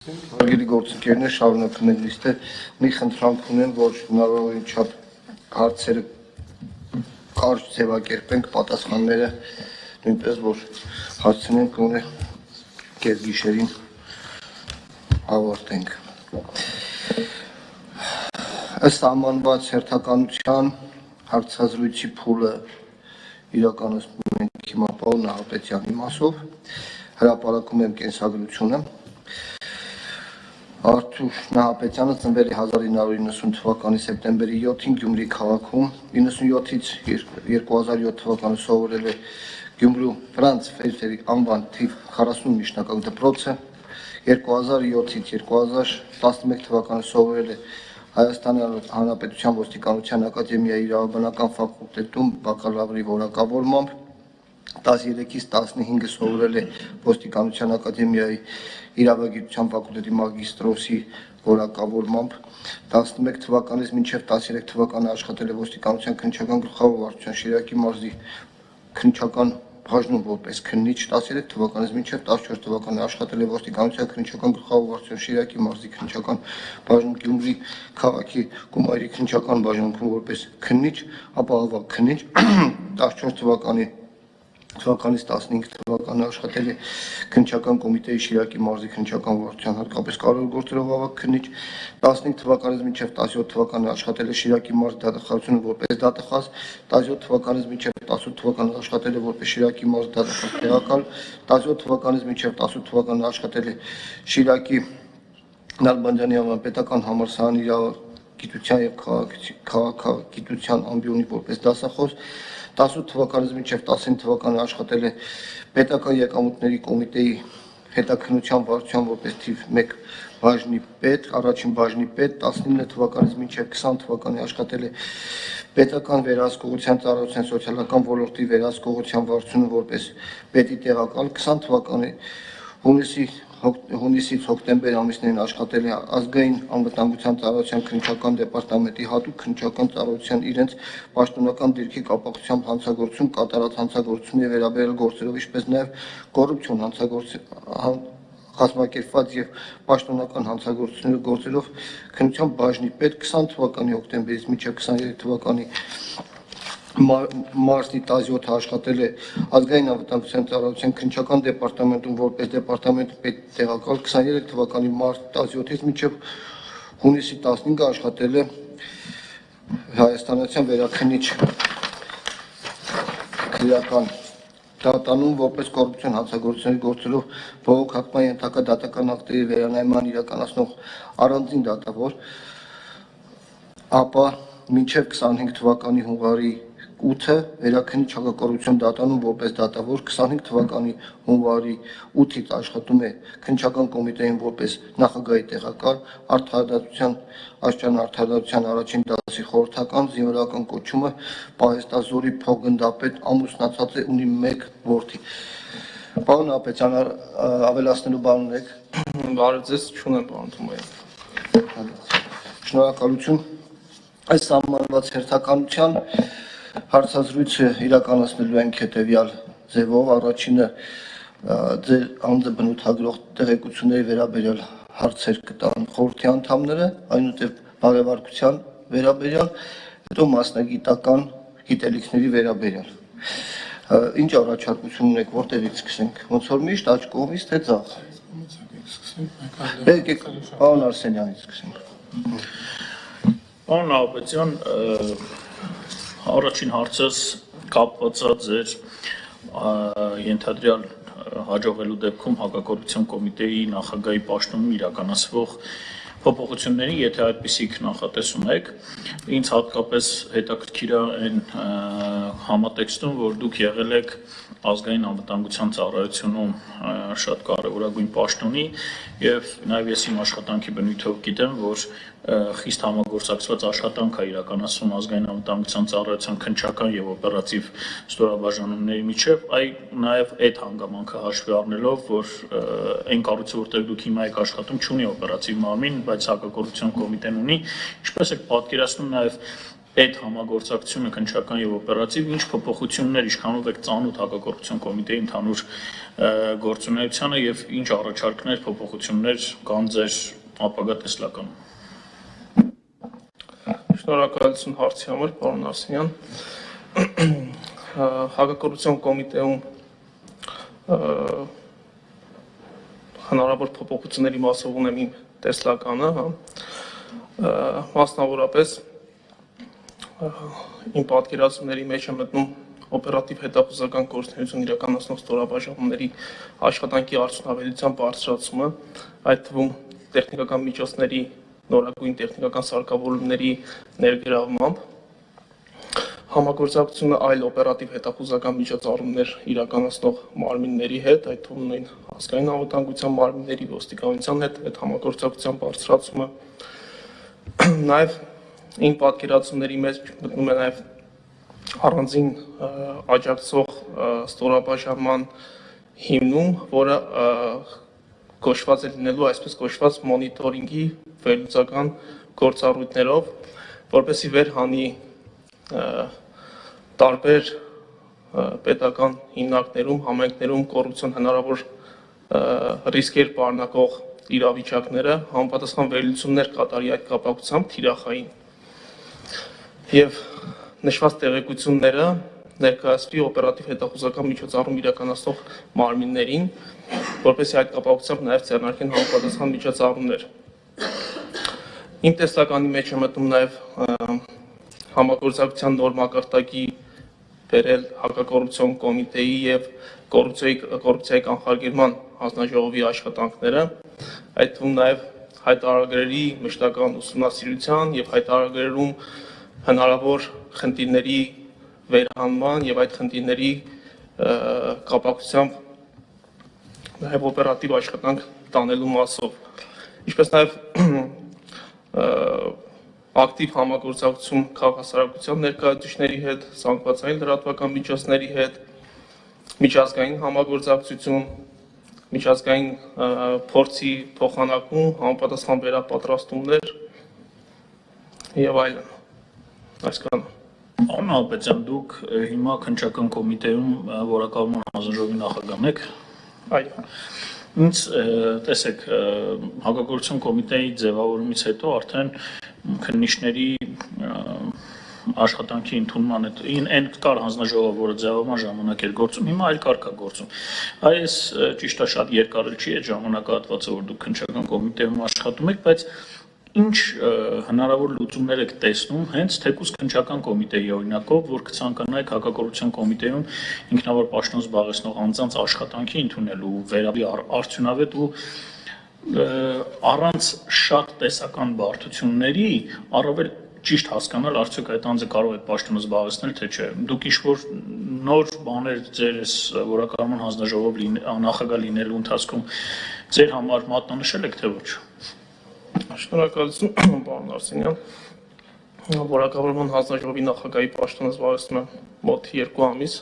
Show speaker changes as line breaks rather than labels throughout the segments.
Հարգելի գործընկերներ, շարունակում են նիստը, մի խնդրանք ունեմ, որ հնարավորին չափ հարցերը կարճ ձևակերպենք, պատասխանները նույնպես որ հասցնենք գոնե կեսգիշերին ավարտենք։ Ըստ սահմանված հերթականության հարցազրույցի փուլը իրականացնում ենք հիմա պարոն Նահապետյանի մասով, հրապարակում եմ կենսագրությունը։ Արթուր Նահապետյանը ծնվել է 1990 թվականի սեպտեմբերի 7-ին Գյումրի քաղաքում, 97-ից 2007 թվականը սովորել է Գյումրու Ֆրանց Ֆելտերի անվան թիվ 40 միջնակարգ դպրոցը, 2007-ից 2011 թվականը սովորել է Հայաստանի Հանրապետության ոստիկանության ակադեմիայի իրավաբանական ֆակուլտետում բակալավրի որակավորմամբ, 13-ից 15 սովորել է ոստիկանության ակադեմիայի իրավագիտության ֆակուլտետի մագիստրոսի որակավորմամբ, 11 թվականից մինչև 13 թվականը աշխատել է ոստիկանության քննչական գլխավոր վարչության Շիրակի մարզի քննչական բաժնում որպես քննիչ, 13 թվականից մինչև 14 թվականը աշխատել է ոստիկանության քննչական գլխավոր վարչության Շիրակի մարզի քննչական բաժնում Գյումրի քաղաքի Գումարի քննչական բաժանքում որպես քննիչ, ապահովող քննիչ, 14 թվականից 15 թվականը աշխատել է քննչական կոմիտեի Շիրակի մարզի քննչական վարչության հատկապես կարևոր գործերով ավագ քննիչ, 15 թվականից մինչև 17 թվականը աշխատել է Շիրակի մարզի դատախազությունը որպես դատախազ, 17 թվականից մինչև 18 թվականը աշխատել է որպես Շիրակի մարզի դատախազ տեղակալ, 17 թվականից մինչև 18 թվականը աշխատել է Շիրակի Նալբանդյանի անվան պետական համալսարանի իրավագիտության եւ քաղաքագիտության ամբիոնի որպես դասախոս, 18 թվականից մինչև 19 թվականը աշխատել է պետական եկամուտների կոմիտեի հետաքննության վարչության որպես թիվ 1 բաժնի պետ, առաջին բաժնի պետ, 19 թվականից մինչև 20 թվականի աշխատել է պետական վերահսկողության ծառայության սոցիալական ոլորտի վերահսկողության վարչությունը որպես պետի տեղակալ, 20 թվականի հունիսից հոկտեմբեր ամիսներին աշխատել է ազգային անվտանգության ծառայության քննչական դեպարտամենտի հատուկ քննչական ծառայության իրենց պաշտոնական դիրքի կապակցությամբ հանցագործություն կատարած հանցագործությունների վերաբերյալ գործերով, ինչպես նաև կոռուպցիոն կազմակերպված եւ պաշտոնական հանցագործությունների գործերով քննության բաժնի պետ 20 թվականի հոկտեմբերից մինչև 23 թվականի մարտի 17-ը աշխատել է ազգային անվտանգության ծառայության քննչական դեպարտամենտում որպես դեպարտամենտի պետ տեղակալ, 23 թվականի մարտի 17-ից մինչև հունիսի 15-ը աշխատել է Հայաստանյան վերաքննիչ քրեական դատանում որպես կոռուպցիոն հանցագործությունների գործերով բողոքական ենթակա դատական ակտերի վերանայման իրականացնող առանձին դատավոր, ապա մինչև 25 թվականի հունվարի 8-ը վերաքննիչ հակակոռուպցիոն դատանում որպես դատավոր, 25 թվականի հունվարի 8-ից աշխատում է քննչական կոմիտեին որպես նախագահի տեղակալ, արդարադատության առաջին դասի խորհրդական, զինվորական կոչումը պահեստազորի փոխգնդապետ ամուսնացած է, ունի 1 որդի։ Պարոն Նահապետյան, ավելացնելու բան ունեք։
Բարև ձեզ, չունեմ պարոն Թումոյան։
Շնորհակալություն։ Այս սահմանված հերթականության հարցազրույցը իրականացնելու ենք հետևյալ ձևով, առաջինը ձեր անձը բնութագրող տեղեկությունների վերաբերյալ հարցեր կտան խորհրդի անդամները, այնուհետև բարևարկության վերաբերյալ, հետո մասնագիտական գիտելիքների վերաբերյալ։ Ինչ առաջարկություն ունեք, որտեղից սկսենք, ոնց որ միշտ աջ կողմից թե ձախ։ Եկեք պարոն Արսենյանից սկսենք։
Պարոն Նահապետյան, առաջին հարցս կապված է ձեր ենթադրյալ հաջողելու դեպքում հակակոռուպցիոն կոմիտեի նախագահի պաշտոնում իրականացվող փոփոխությունների, եթե այդպիսիք նախատեսում եք, ինձ հատկապես հետաքրքիր է այն համատեքստում, որ դուք եղել եք ազգային անվտանգության ծառայությունում շատ կարևորագույն պաշտոնի եւ նաեւ ես իմ աշխատանքի բնույթով գիտեմ, որ խիստ համագործակցված աշխատանք է իրականացվում ազգային անվտանգության ծառայության քննչական եւ օպերատիվ ստորաբաժանումների միջեւ, նաեւ այդ հանգամանքը հաշվի առնելով, որ այն կառույցը, որտեղ դուք հիմա եք աշխատում, չունի օպերատիվ մարմին, բայց հակակոռուպցիոն կոմիտեն ունի, ինչպես եք պատկերացնում նաեւ այդ համագործակցությունը քննչական եւ օպերատիվ ինչ փոփոխություններ ինչքանով եք ծանոթ հակակոռուպցիոն կոմիտեի ընդհանուր գործունեությանը եւ ինչ առաջարկներ փոփոխություններ կան ձեր ապագա տեսլականում։
Շնորհակալություն հարցի համար, պարոն Արսենյան։ Հակակոռուպցիոն կոմիտեում հնարավոր փոփոխությունների մասով ունեմ իմ տեսլականը, մասնավորապես իմ պատկերացումների մեջ է մտնում օպերատիվ հետախուզական գործունեություն իրականացնող ստորաբաժանումների աշխատանքի արդյունավետության բարձրացումը, այդ թվում տեխնիկական միջոցների նորագույն տեխնիկական սարքավորումների ներգրավմամբ, համագործակցությունը այլ օպերատիվ հետախուզական միջոցառումներ իրականացնող մարմինների հետ, այդ թվում նույն ազգային անվտանգության մարմինների, ոստիկանության հետ այդ համագործակցության բարձրացումը, նաև իմ պատկերացումների մեջ մտնում է նաև առանձին աջակցող ստորաբաժանման հիմնում, որը կոչված է լինելու այսպես կոչված մոնիտորինգի վերլուծական գործառույթներով, որպեսզի վերհանի տարբեր պետական հիմնարկներում, համայնքներում կոռուպցիոն հնարավոր ռիսկեր պարունակող իրավիճակները համապատասխան վերլուծումներ կատարի այդ կապակցությամբ թիրախային եւ նշված տեղեկությունները ներկայացվի օպերատիվ հետախուզական միջոցառում իրականացնող մարմիններին, որպեսզի այդ կապակցությամբ նաեւ ձեռնարկեն համապատասխան միջոցառումներ։ Իմ տեսլականի մեջ է մտնում նաեւ համագործակցության նոր մակարդակի բերել հակակոռուպցիոն կոմիտեի եւ կոռուպցիայի կանխարգելման հանձնաժողովի աշխատանքները, այդ թվում նաեւ հայտարարագրերի մշտական ուսումնասիրության եւ հայտարարագրերում հնարավոր խնդիրների վերահանման եւ այդ խնդիրների կապակցությամբ նաեւ օպերատիվ աշխատանք տանելու մասով, ինչպես նաեւ ակտիվ համագործակցություն քաղաքասարակության ներկայացուցիչների հետ, զանգվածային լրատվական միջոցների հետ, միջազգային համագործակցություն, միջազգային փորձի փոխանակում, համապատասխան վերապատրաստումներ եւ այլն։ Այսքանը։
Պարոն Հապետյան, դուք հիմա քննչական կոմիտեում որակավորման հանձնաժողովի նախագահն եք։
Այո։
Ինձ տեսեք, հակակոռուպցիոն կոմիտեի ձևավորումից հետո արդեն քննիչների աշխատանքի ընդունման այն կար հանձնաժողով, որը ձևավորման ժամանակ էր գործում, հիմա այլ կարգ է գործում։ Այս ճիշտ է, շատ երկար չի այդ ժամանակահատվածը, որ դուք քննչական կոմիտեում աշխատում եք, բայց ինչ հնարավոր լուծումներ եք տեսնում հենց թեկուզ քննչական կոմիտեի օրինակով, որ կցանկանայիք հակակոռուպցիոն կոմիտեում ինքնավոր պաշտոն զբաղեցնող անձանց աշխատանքի ընդունելու վերաբի արդյունավետ ու առանց շատ տեսական բարդությունների առավել ճիշտ հասկանալ արդյոք այդ անձը կարող է պաշտոնը զբաղեցնել թե չէ։ Դուք ինչ-որ նոր բաներ ձեր որակավորման հանձնաժողով նախագահ լինելու ընթացքում ձեր համար մատնանշել եք թե ոչ։
Շնորհակալություն, պարոն Արսենյան։ Որակավորման հանձնաժողովի նախագահի պաշտոնը զբաղեցնում եմ մոտ 2 ամիս։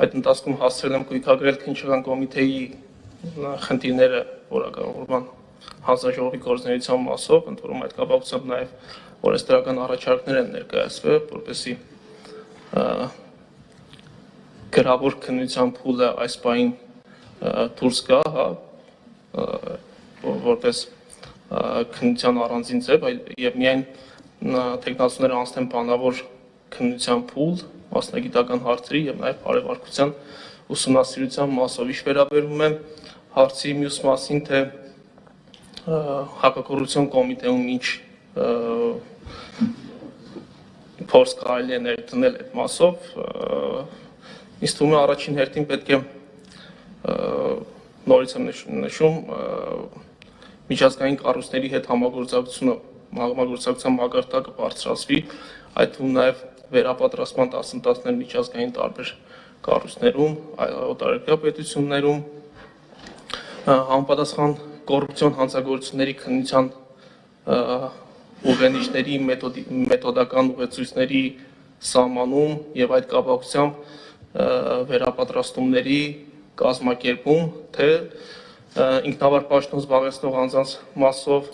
Այդ ընթացքում հասցրել եմ կույքագրել քննչական կոմիտեի խնդիրները որակավորման հանձնաժողովի գործունեության մասով, ընդ որում այդ կապակցությամբ նաև օրենսդրական առաջարկներ են ներկայացվել, որպեսզի գրավոր քննության փուլը այս պահին դուրս գա, որպես քննության առանձին ձև, եւ միայն տեխնացուները անցնեն բանավոր քննության փուլ, մասնագիտական հարցերի եւ նաեւ բարեվարկության ուսումնասիրության մասով իշ վերաբերում է հարցի մյուս մասին, թե հակակոռուպցիոն կոմիտեում ինչ փորձ կարելի է ներդնել այդ մասով, ինձ թվում է առաջին հերթին պետք է նորից եմ նշում միջազգային կառույցների հետ համագործակցության մակարդակը բարձրացվի, այդ թվում նաև վերապատրաստման դասընթացներ միջազգային տարբեր կառույցներում, օտարերկրյա պետություններում, համապատասխան կոռուպցիոն հանցագործությունների քննության ուղենիշների մեթոդական ուղեցույցների սահմանում եւ այդ կապակցությամբ վերապատրաստումների կազմակերպում, թե ինքնավար պաշտոն զբաղեցնող անձանց մասով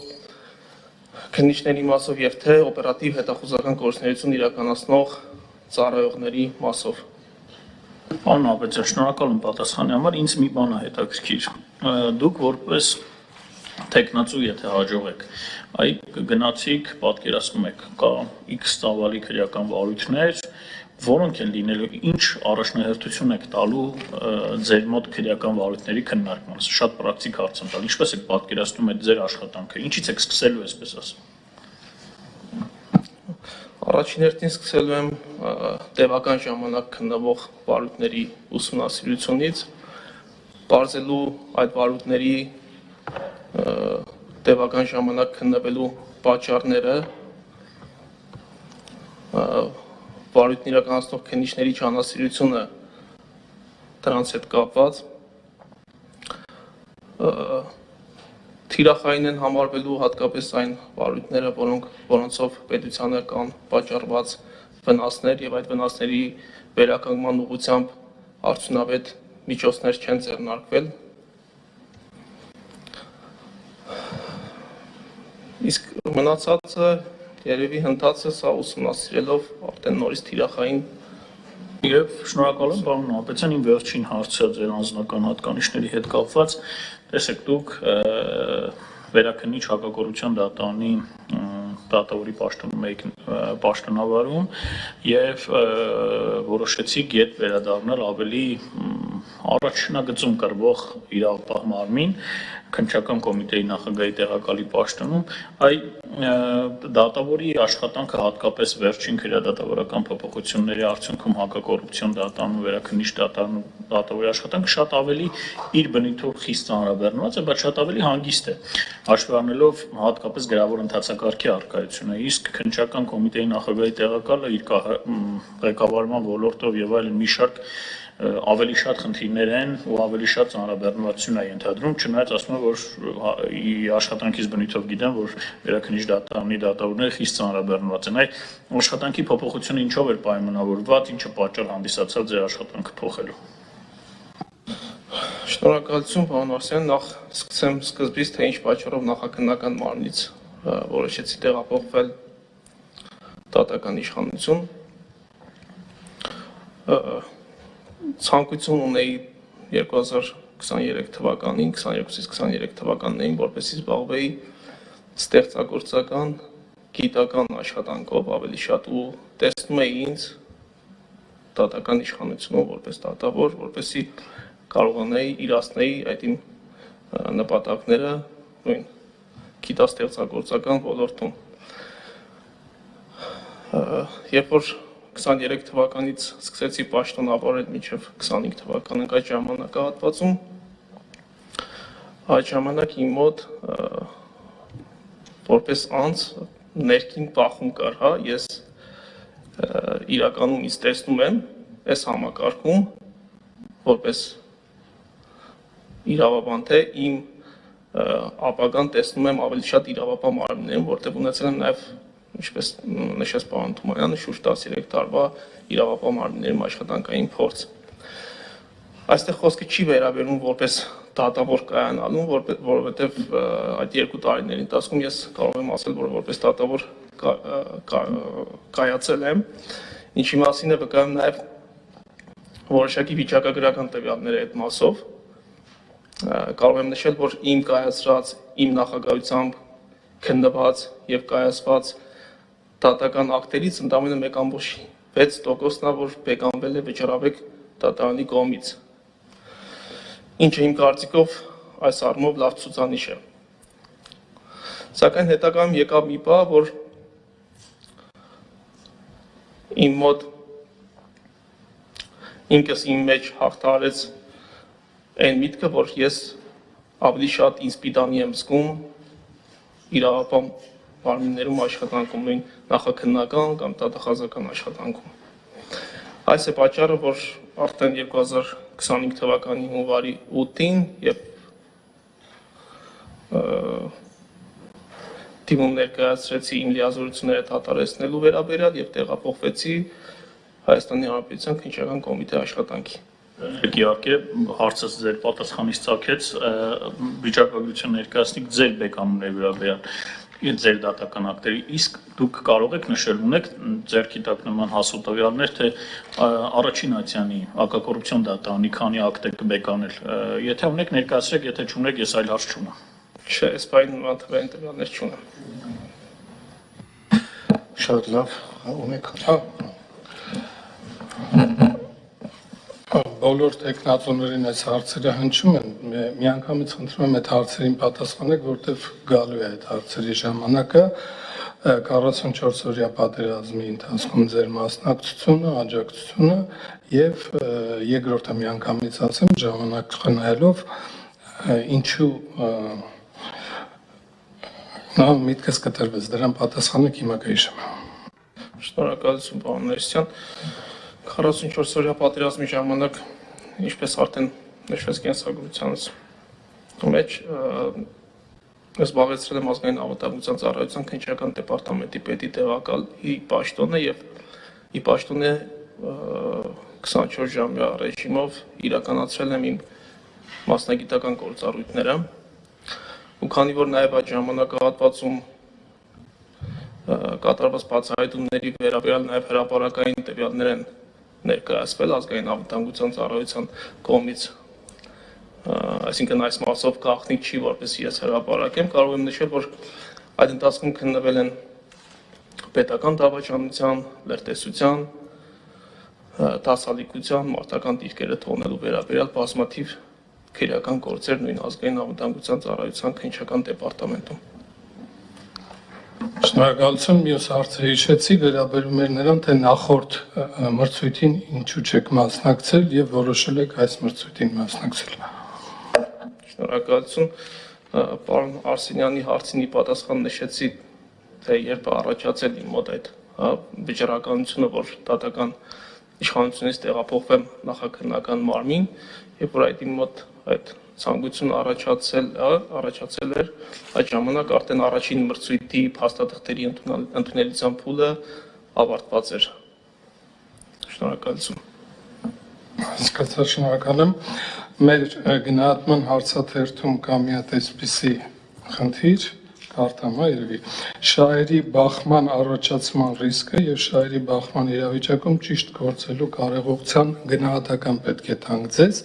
քննիչների մասով եւ թե օպերատիվ հետախուզական գործունեություն իրականացնող ծառայողների մասով։
Պարոն Աբեջան, շնորհակալ եմ պատասխանի համար, ինձ մի բան է հետաքրքիր։ Դուք որպես տեխնացու, եթե հաջող եք, գնացիք, պատկերացնում եք, կա X ծավալի քրեական վարույթներ, որոնք են լինելու, ինչ առաջնահերթություն եք տալու ձեր մոտ քրեական վարույթների քննարկմանը, շատ պրակտիկ հարց եմ տալ, ինչպես եք պատկերացնում այդ ձեր աշխատանքը, ինչից եք սկսելու, այսպես ասեմ։
Առաջին հերթին սկսելու եմ տևական ժամանակ քննվող վարույթների ուսումնասիրությունից, բարձելու այդ վարույթների տևական ժամանակ քննվելու պատճառները, վարույթն իրականացնող քննիչների չանասիրությունը դրանց հետ կապված, թիրախային են համարվելու հատկապես այն վարույթները, որոնցով պետությանը կան պատճառված վնասներ եւ այդ վնասների վերականգնման ուղղությամբ արդյունավետ միջոցներ չեն ձեռնարկվել։ Իսկ մնացածը երևի հնդածը սա ուսումնասիրելով արդեն նորից թիրախային
Եվ շնորհակալ եմ, պարոն Աբեջան, իմ վերջին հարցը ձեր անձնական հատկանիշների հետ կապված, տեսեք դուք վերաքննիչ հակագործության դատարանի դատավորի պաշտոնում եք պաշտոնավարում եւ որոշեցիք ետ վերադառնալ ավելի առաջնագծում կրվող իրավապահ մարմին քննչական կոմիտեի նախագահի տեղակալի պաշտոնում, դատավորի աշխատանքը հատկապես վերջին քրեադատավորական փոփոխությունների արդյունքում հակակոռուպցիոն դատարանում վերաքննիչ դատավորի աշխատանքը շատ ավելի իր բնույթով խիստ ծանրաբեռնված է, բայց շատ ավելի հանգիստ է, հաշվի առնելով հատկապես գրավոր ընթացակարգի առկայությունը, իսկ քննչական կոմիտեի նախագահի տեղակալը իր ղեկավարման ոլորտով եւ այլն մի շարք ավելի շատ խնդիրներ են ու ավելի շատ ծանրաբեռնվածություն է ենթադրում, չնայած ասում եմ, որ աշխատանքից բնույթով գիտեմ, որ վերաքննիչ դատարանի դատավորները խիստ ծանրաբեռնված են։ Այդ աշխատանքի փոփոխությունը ինչով էր պայմանավորված, ինչը պատճառ հանդիսացավ ձեր աշխատանքը փոխելու։
Շնորհակալություն, պարոն Արսյան, նախ սկսեմ սկզբից, թե ինչ պատճառով նախաքննական մարմնից որոշեցի տեղափոխվել դատական իշխանություն։ Ցանկություն ունեի 2023 թվականին, 22-ից 23 թվականներին, որպեսզի զբաղվեի ստեղծագործական, գիտական աշխատանքով ավելի շատ ու տեսնում էի ինձ դատական իշխանությունով որպես դատավոր, որպեսզի կարողանայի իրացնեի այդ իմ նպատակները նույն գիտաստեղծագործական ոլորտում։ Երբ որ 23 թվականից սկսեցի պաշտոնավորել մինչև 25 թվական այդ ժամանակահատվածում, այդ ժամանակ իմ մոտ որպես անձ ներքին բախում կար, ես իրականում ինձ տեսնում եմ այս համակարգում որպես իրավաբան, թե իմ ապագան տեսնում եմ ավելի շատ իրավապահ մարմիններում, որտեղ ունեցել եմ նաև, ինչպես նշեց պարոն Թումանյանը, շուրջ 13 տարվա իրավապահ մարմիններում աշխատանքային փորձ։ Այստեղ խոսքը չի վերաբերում որպես դատավոր կայանալու, որովհետև այդ 2 տարիների ընթացքում ես կարող եմ ասել, որ որպես դատավոր կայացել եմ, ինչի մասին է վկայում նաև որոշակի վիճակագրական տվյալների այդ մասով։ Կարող եմ նշել, որ իմ կայացրած, իմ նախագահությամբ քննված եւ կայացված դատական ակտերից ընդամենը 1.6%-ն է, որ բեկանվել է վճռավեկ դատարանի կողմից։ Ինչը իմ կարծիքով այս առումով լավ ցուցանիշ է։ Սակայն հետագայում եկավ մի պահ, որ իմ մոտ ինքս իմ մեջ հաղթահարեց այն միտքը, որ ես ավելի շատ ինձ պիտանի եմ զգում իրավապահ մարմիններում աշխատանքում, նույն նախաքննական կամ դատախազական աշխատանքում։ Այս է պատճառը, որ արդեն 2025 թվականի հունվարի 8-ին եւ դիմում ներկայացրեցի իմ լիազորությունները դատարեցնելու վերաբերյալ եւ տեղափոխվեցի Հայաստանի Հանրապետության քննչական կոմիտեի աշխատանքի։
Իհարկե, հարցս ձեր պատասխանից ծագեց, վիճակագրություն ներկայացնիք ձեր բեկանումների վերաբերյալ։ ձեր դատական ակտերի, իսկ դուք կարող եք նշել, ունեք ձեռքի տակ նման հասուտավյալներ, թե առաջին Ացյանի հակակոռուպցիոն դատարանի քանի ակտ եք բեկանել, եթե ունեք ներկայացրեք, եթե չունեք, ես այլ հարց չունեմ։
Չէ, այս բանը նման թվային տվյալներ չունեմ։
Շատ լավ, ունեք։
Բոլոր տեխնատոներին այս հարցերը հնչում են, միանգամից խնդրում եմ այդ հարցերին պատասխանեք, որտեվ գալու է այդ հարցերի ժամանակը, 44-օրյա պատերազմի ընթացքում ձեր մասնակցությունը, աջակցությունը եւ երկրորդը միանգամից ասեմ, ժամանակ խնայելով, ինչու միտքս կտրվեց, դրան պատասխանեք հիմա կհիշեմ։
Շնորհակալություն, պարոն Ներսյան։ 44-օրյա պատերազմի ժամանակ, ինչպես արդեն նշվեց կենսագրությանս մեջ, զբաղեցրել եմ ազգային անվտանգության ծառայության քննչական դեպարտամենտի պետի տեղակալի պաշտոնը եւ ի պաշտոնե 24 ժամյա ռեժիմով իրականացրել եմ իմ մասնագիտական գործառույթները ու քանի որ նաեւ այդ ժամանակահատվածում կատարված բացահայտումների վերաբերյալ նաեւ հրապարակային տվյալներ են ներկայացվել ազգային անվտանգության ծառայության կողմից, այսինքն այս մասով գաղտնիք չի, որպեսզի ես հրապարակեմ, կարող եմ նշել, որ այդ ընթացքում քննվել են պետական դավաճանության, լրտեսության, դասալիկության, մարտական դիրքերը թողնելու վերաբերյալ բազմաթիվ քրեական գործեր նույն ազգային անվտանգության ծառայության քննչական դեպարտամենտում։
Շնորհակալություն, մյուս հարցը հիշեցի, վերաբերում էր նրան, թե նախորդ մրցույթին ինչու չեք մասնակցել եւ որոշել եք այս մրցույթին մասնակցել։
Շնորհակալություն, պարոն Արսենյանի հարցին ի պատասխան նշեցի, թե երբ առաջացել իմ մոտ այդ վճռականությունը, որ դատական իշխանությունից տեղափոխվեմ նախաքննական մարմին, երբ որ այդ իմ մոտ այդ ցանկություն առաջացել էր, այդ ժամանակ արդեն առաջին մրցույթի փաստաթղթերի ընդունելության փուլը ավարտված էր։ Շնորհակալություն։
Հասկացա, շնորհակալ եմ։ Մեր գնահատման հարցաթերթում կա մի հատ այսպիսի խնդիր, կարդամ, երևի, շահերի բախման առաջացման ռիսկը եւ շահերի բախման իրավիճակում ճիշտ գործելու կարողության գնահատական պետք է տանք ձեզ։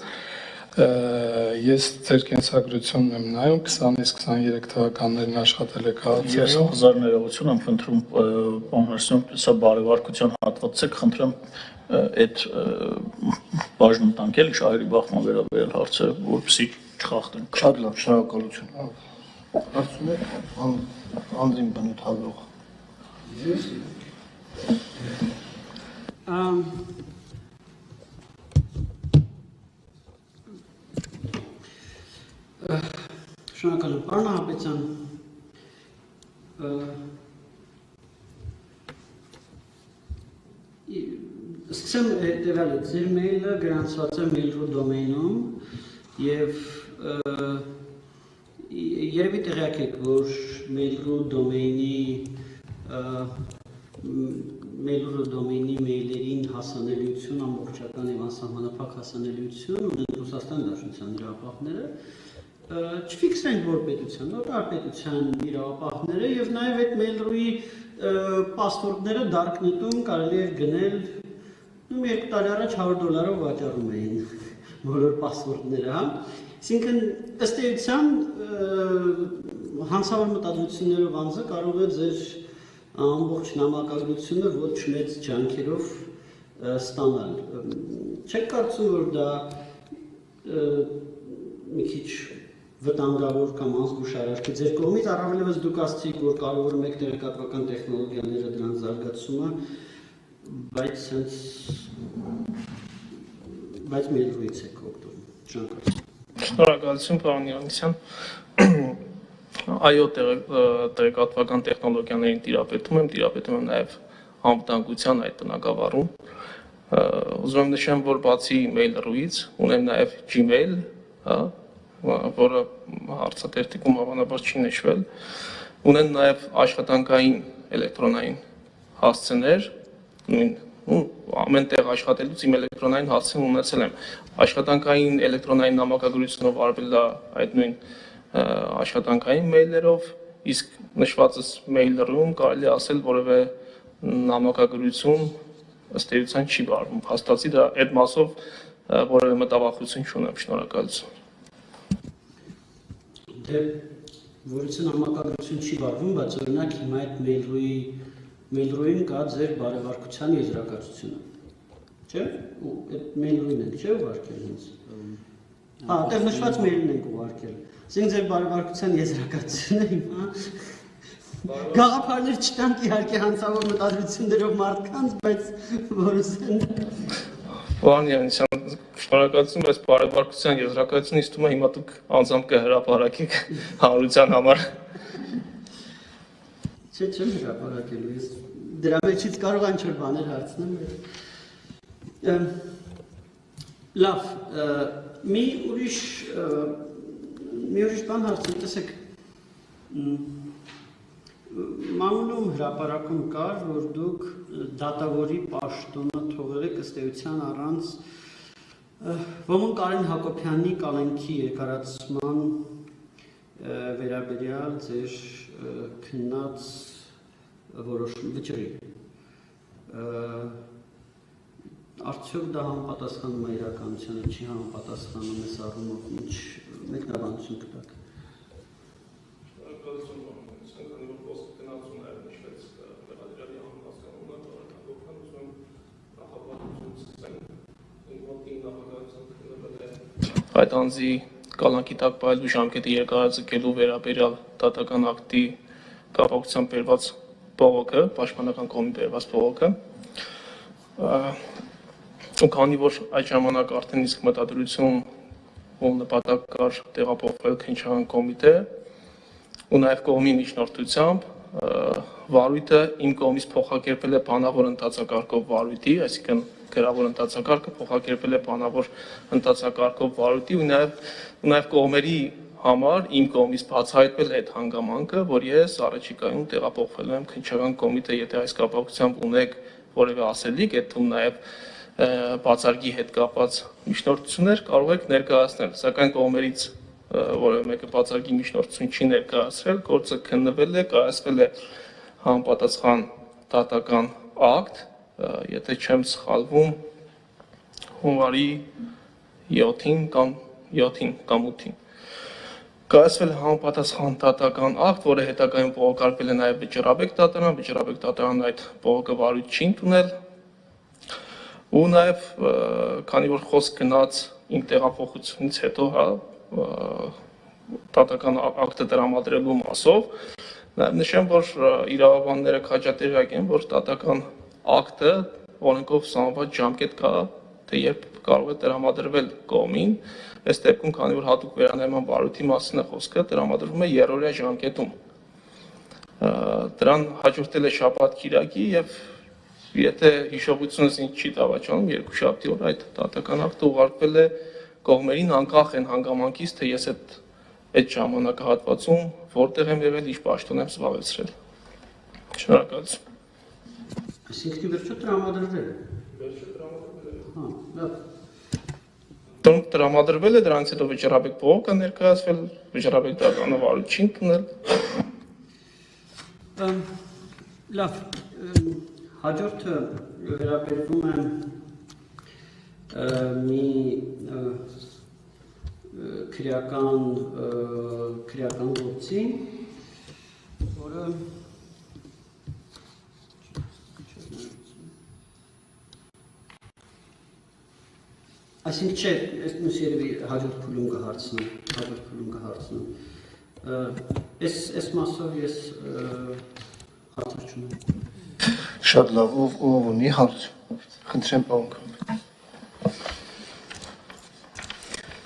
Ես ձեր կենսագրությունն եմ նայում, 20-23 թվականներին աշխատել եք
Ես
քաղաքացիայում։
հազար ներողություն եմ խնդրում, պարոն Ներսյան, սա բարեվարկության հատված է, խնդրեմ այդ բաժնում տանք էլի շահերի բախման վերաբերյալ հարցը, որպեսզի չխախտենք։
Շատ լավ, շնորհակալություն։ Հարց ունեք, Անդրին բնութ հաջող։
Շնորհակալ եմ, պարոն Հապետյան, սկսեմ հետևյալից, ձեր մեյլը գրանցված է Mail.ru դոմեյնում եւ երևի տեղյակ եք, որ Mail.ru դոմեյնի մեյլերին հասանելիություն, ամբողջական եւ անսահմանափակ հասանելիություն ունեն Ռուսաստան Դաշնության իրավապահները, չֆիքսենք որ պետության, նոր պետության իրավապահները եւ նաեւ այդ Mail.ru-ի պասպորտները Darknet-ում կարելի էր գնել, ու 2 տարի առաջ $100 վաճառում էին բոլոր պասպորտները, հա։ Այսինքն ըստ էության հանցավոր մտադրություններով անձը կարող է ձեր ամբողջ նամակագրությունը ոչ մեծ ջանքերով ստանալ։ Չեք կարծում, որ դա մի քիչ վտանգավոր կամ անզգուշարար է ձեր կողմից, առավելևս դուք ասացիք, որ կարևորում եք տեղեկատվական տեխնոլոգիաները դրանց զարգացումը, բայց Mail.ru-ից եք օգտվում։
Շնորհակալություն, պարոն Յանիսյան։ Այո, տեղեկատվական տեխնոլոգիաներին տիրապետում եմ նաև անվտանգության այդ բնագավառում։ Ուզում եմ նշեմ, որ բացի Mail.ru-ից ունեմ նաև Gmail, որը հարցաթերթիկում հավանաբար չի նշվել, ունեն նաև աշխատանքային էլեկտրոնային հասցեներ, ամեն տեղ աշխատելուց իմ էլեկտրոնային հասցեն ունեցել եմ, աշխատանքային էլեկտրոնային նամակագրությունով արվել է այդ նույն աշխատանքային մեյլերով իսկ նշվածս մեյլերում կարելի է ասել որևէ նամակագրություն ըստ էության չի վարվում, փաստացի դա այդ մասով որևէ մտավախություն չունեմ, շնորհակալություն։
Դե որից նամակագրություն չի վարվում, բայց օրինակ հիմա այդ մեյլրույն կա ձեր բարևարկության եզրակացությունը, չէ՞, ու այդ մեյլրույն ենք, չէ՞, ուղարկել ինձ։ Հա, դեռ նշված մեյլն ենք ուղարկել։ Ասենք ձեր բարևարկության եզրակացությունը հիմա գաղափարներ չտանք իհարկե հանցավոր մտադրություններով մարդկանց, բայց որուսեն
Վանյանցյան, շնորհակալություն, բայց բարևարկության եզրակացությունը ինձ թվում է հիմա դուք անձամբ կհրապարակեք հանրության համար։
Չէ, չեմ հրապարակելու, ես դրա մեջից կարող եմ ինչ-որ բաներ հարցնեմ։ Լավ, մի ուրիշ բան հարցնեմ, տեսեք, Մանունում հրապարակում կար, որ դուք դատավորի պաշտոնը թողել եք ըստ էության առանց Ոմն Կարեն Հակոբյանի կալանքի երկարացման վերաբերյալ ձեր քննած որոշում վճռի։ Արդյոք դա համապատասխանում է իրականությանը, չի համապատասխանում այս առումով, ինչ մեկնաբանություն կտաք։
Այդ անձի կալանքի տակ պահելու ժամկետը երկարաձգելու վերաբերյալ դատական ակտի կապակցությամբ բերված բողոքը, պաշտպանական կողմի բերված բողոքը, ու քանի որ այդ ժամանակ արդեն իսկ մտադրություն ու նպատակ կար տեղափոխվել քննչական կոմիտե, ու նաև կողմի միջնորդությամբ վարույթը իմ կողմից փոխակերպել է բանավոր ընթացակարգով վարույթի, այսինքն գրավոր ընթացակարգը փոխակերպել է բանավոր ընթացակարգով վարույթի ու նաև կողմերի համար իմ կողմից բացահայտվել է այդ հանգամանքը, որ ես առաջիկայում տեղափոխվելու եմ քննչական կոմիտե, եթե այս կապակցությամբ ունեք որևէ ասելիք, այդ թվում նաև բացարկի հետ կապված միջնորդություններ կարող եք ներկայացնել, սակայն կողմերից որևէ մեկը բացարկի միջնորդություն չի ներկայացրել, գործը քննվել է, կայացվել է համապատասխան դատական ակտ, եթե չեմ սխալվում, հունվարի 7-ին կամ 8-ին։ Կայացվել է համապատասխան դատական ակտ, որը հետագայում բողոքարկվել է նաև Վճռաբեկ դատարան, Վճռաբեկ դատարանն այդ բողոքը վարույթ չի ընդունել, ու նաև քանի որ խոսք գնաց իմ տեղափոխությունից հետո, դատական ակտը տրամադրելու մասով, նաև նշեմ, որ իրավաբանները քաջատեղյակ են, որ դատական ակտը օրենքով սահմանված ժամկետ կա, թե երբ կարող է տրամադրվել կողմին, այս դեպքում, քանի որ հատուկ վերանայման վարույթի մասին է խոսքը, տրամադրվում է երրորդյա ժամկետում։ Դրան հաջորդել է շաբաթ-կիրակի եւ եթե հիշողությունս ինձ չի տավաճանում, երկուշաբթի օր այդ դատական ակտը ուղարկվել է կողմերին անկախ են հանգամանքից, թե ես այդ ժամանակահատվածում որտեղ եմ եղել, ինչ պաշտոն եմ զբաղեցրել։ Շնորհակալություն։
Այսինքն վերջը տրամադրվել է։ Հա, լավ։
Դրանք տրամադրվել է, դրանից հետո Վճռաբեկ բողոքը ներկայացվել, Վճռաբեկ դատարանը վարույթ չի ընդունել։
Լավ, հաջորդը վերաբերվում է մի քրեական գործի, որը այսինքն չէ, ես երևի հաջորդ փուլում կհարցնեմ, այս մասով ես հարցեր չունեմ։
Շատ լավ, ով ունի հարց, խնդրեմ պարոն։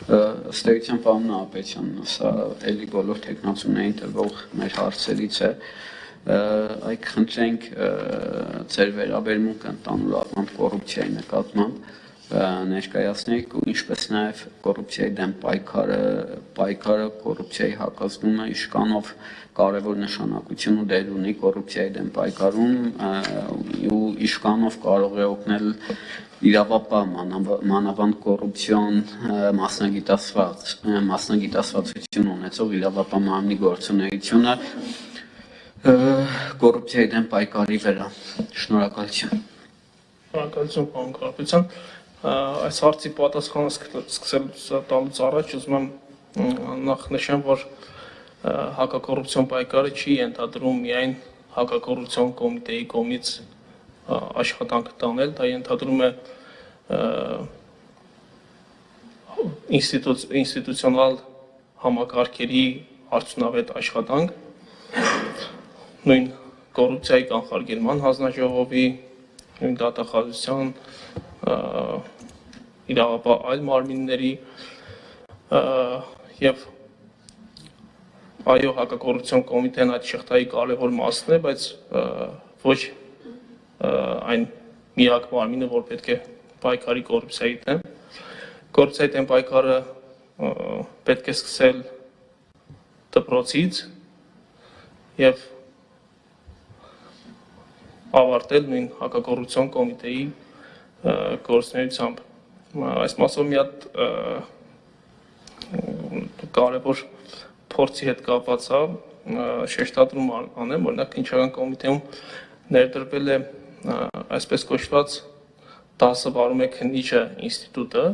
Ըստ էության պարոն Նահապետյան, սա էլի բոլոր թեկնածուներին տրվող մեր հարցերից է, այք խնդրենք ձեր վերաբերմունքը ընդհանուր առմամբ կոռուպցիայի նկատմամբ ներկայացնեք ու ինչպես նաև կոռուպցիայի դեմ պայքարը կոռուպցիայի հակազդումը իշկանով կարևոր նշանակություն ու դեր ունի կոռուպցիայի դեմ պայքարում ու իշկանով կարող է օգնել իրավապահ մանավանդ կոռուպցիոն մասնագիտացվածություն ունեցող իրավապահ մարմնի գործունեությունը Կոռուպցիայի դեմ պայքարի վրա։ Շնորհակալություն։
Շնորհակալություն, պարոն Կարապետյան։ Այս հարցի պատասխանը սկսելուց տալուց առաջ ուզում եմ նախ նշեմ, որ հակակոռուպցիոն պայքարը չի ենթադրում միայն հակակոռուպցիոն կոմիտեի կողմից աշխատանք տանել, դա ենթադրում է ինստիտուցիոնալ համակարգերի արդյունավետ աշխատանք, նույն կոռուպցիայի կանխարգելման հանձնաժողովի, նույն դատախազության, իրավապահ այլ մարմինների եւ այո, հակակոռուպցիոն կոմիտեն այդ շղթայի կարևոր մասն է, բայց ոչ այն միակ մարմինը, որ պետք է պայքարի կոռուպցիայի դեմ։ Կոռուպցիայի դեմ պայքարը պետք է սկսել դպրոցից եւ ավարտել նույն հակակոռուպցիոն կոմիտեի գործունեությամբ։ Այս մասով մի հատ կարևոր փորձի հետ կապված է, շեշտադրում անեմ, օրինակ քննչական կոմիտեում ներդրվել է այսպես կոչված 10 բարում է քննիչը ինստիտուտը,